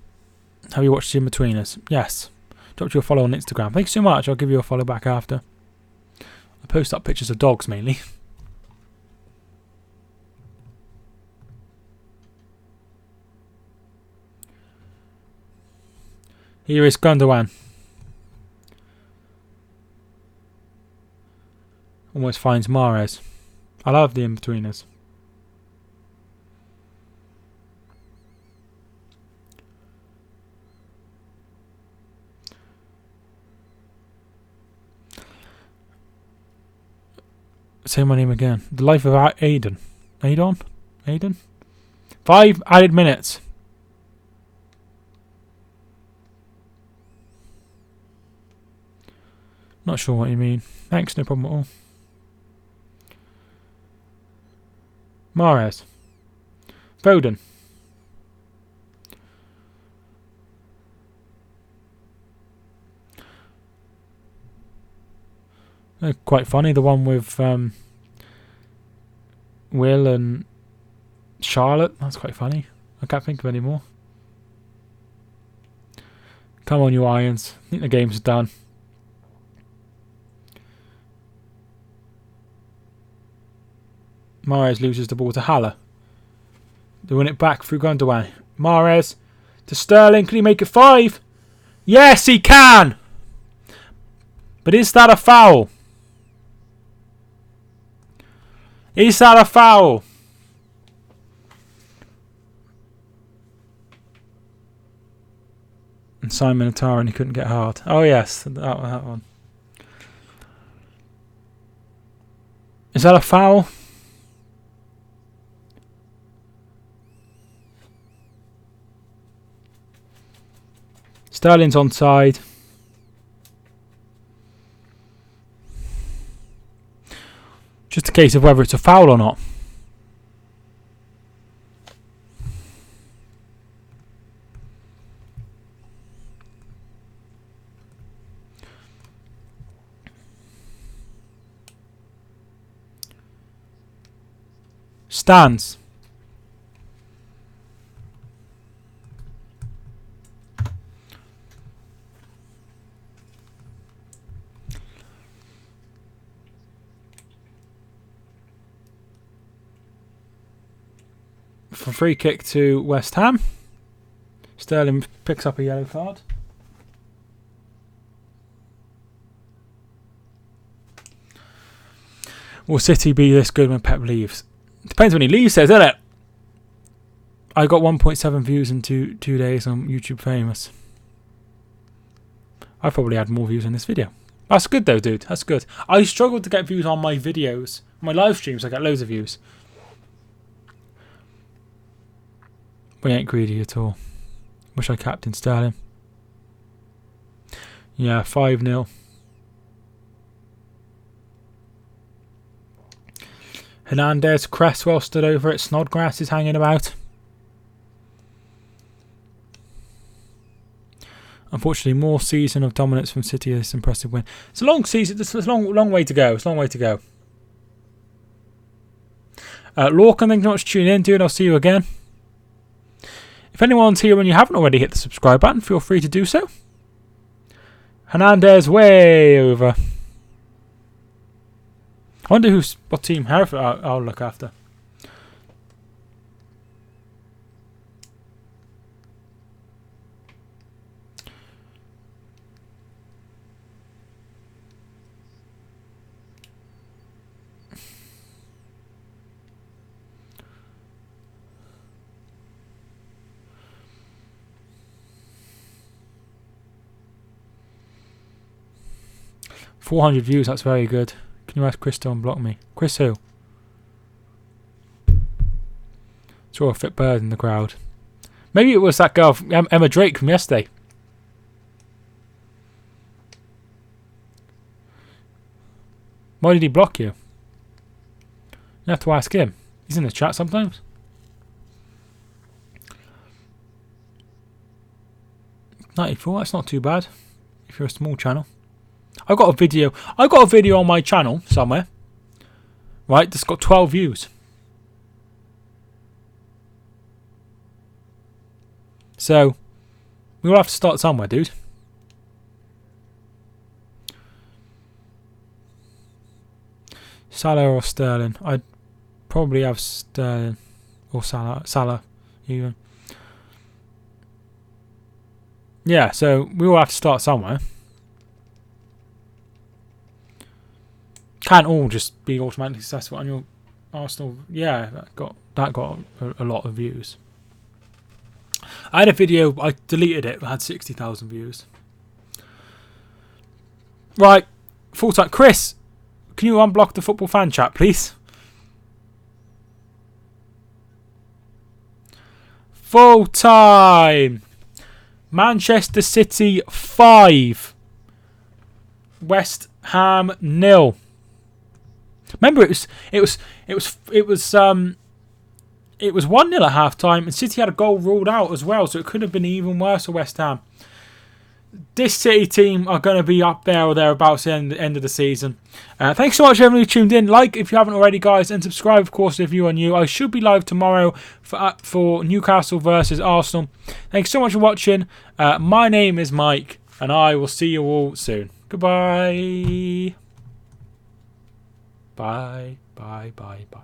Have you watched In Between Us? Yes. Dropped you a follow on Instagram. Thanks so much. I'll give you a follow back after. I post up pictures of dogs mainly. Here is Gundogan. Almost finds Mahrez. I love the in-betweeners. Say my name again. The Life of Aiden. Aiden? 5 added minutes. Not sure what you mean. Thanks, no problem at all. Mahrez. Foden. Quite funny, the one with Will and Charlotte. That's quite funny. I can't think of any more. Come on, you Irons. I think the game's done. Mahrez loses the ball to Haller. They win it back through Gundogan. Mahrez to Sterling. Can he make it 5? Yes, he can! But is that a foul? Is that a foul? And Simon Atara, and he couldn't get hard. Oh yes, that one. Is that a foul? Sterling's onside. Just a case of whether it's a foul or not. Stands. for free kick to West Ham. Sterling picks up a yellow card. Will City be this good when Pep leaves? Depends when he leaves, says, doesn't it? I got 1.7 views in two days on YouTube Famous. I probably had more views in this video. That's good though, dude. That's good. I struggled to get views on my videos. My live streams, I get loads of views. We ain't greedy at all. Wish I captained Sterling. Yeah, 5-0. Hernandez, Cresswell stood over it. Snodgrass is hanging about. Unfortunately, more season of dominance from City. This impressive win. It's a long season. It's a long way to go. It's a long way to go. Lorcan, thank you so much for tuning in, dude. I'll see you again. If anyone's here and you haven't already hit the subscribe button, feel free to do so. Hernandez way over. I wonder what team Hereford I'll look after. $400 views, that's very good. Can you ask Chris to unblock me? Chris who? Saw a fit bird in the crowd. Maybe it was that girl, Emma Drake from yesterday. Why did he block you? You have to ask him. He's in the chat sometimes. $94, that's not too bad if you're a small channel. I got a video on my channel somewhere. Right, that's got 12 views. So we'll have to start somewhere, dude. Salah or Sterling? I'd probably have Sterling or Salah even. Yeah, so we will have to start somewhere. Can't all just be automatically successful on your Arsenal. Yeah, that got a lot of views. I had a video, I deleted it, it had 60,000 views. Right, full time. Chris, can you unblock the football fan chat, please? Full time. Manchester City 5. West Ham 0. Remember, it was 1-0 at half time, and City had a goal ruled out as well, so it could have been even worse for West Ham. This City team are going to be up there or thereabouts at the end of the season. Thanks so much, everyone who tuned in. Like if you haven't already, guys, and subscribe, of course, if you are new. I should be live tomorrow for Newcastle versus Arsenal. Thanks so much for watching. My name is Mike, and I will see you all soon. Goodbye. Bye, bye, bye, bye.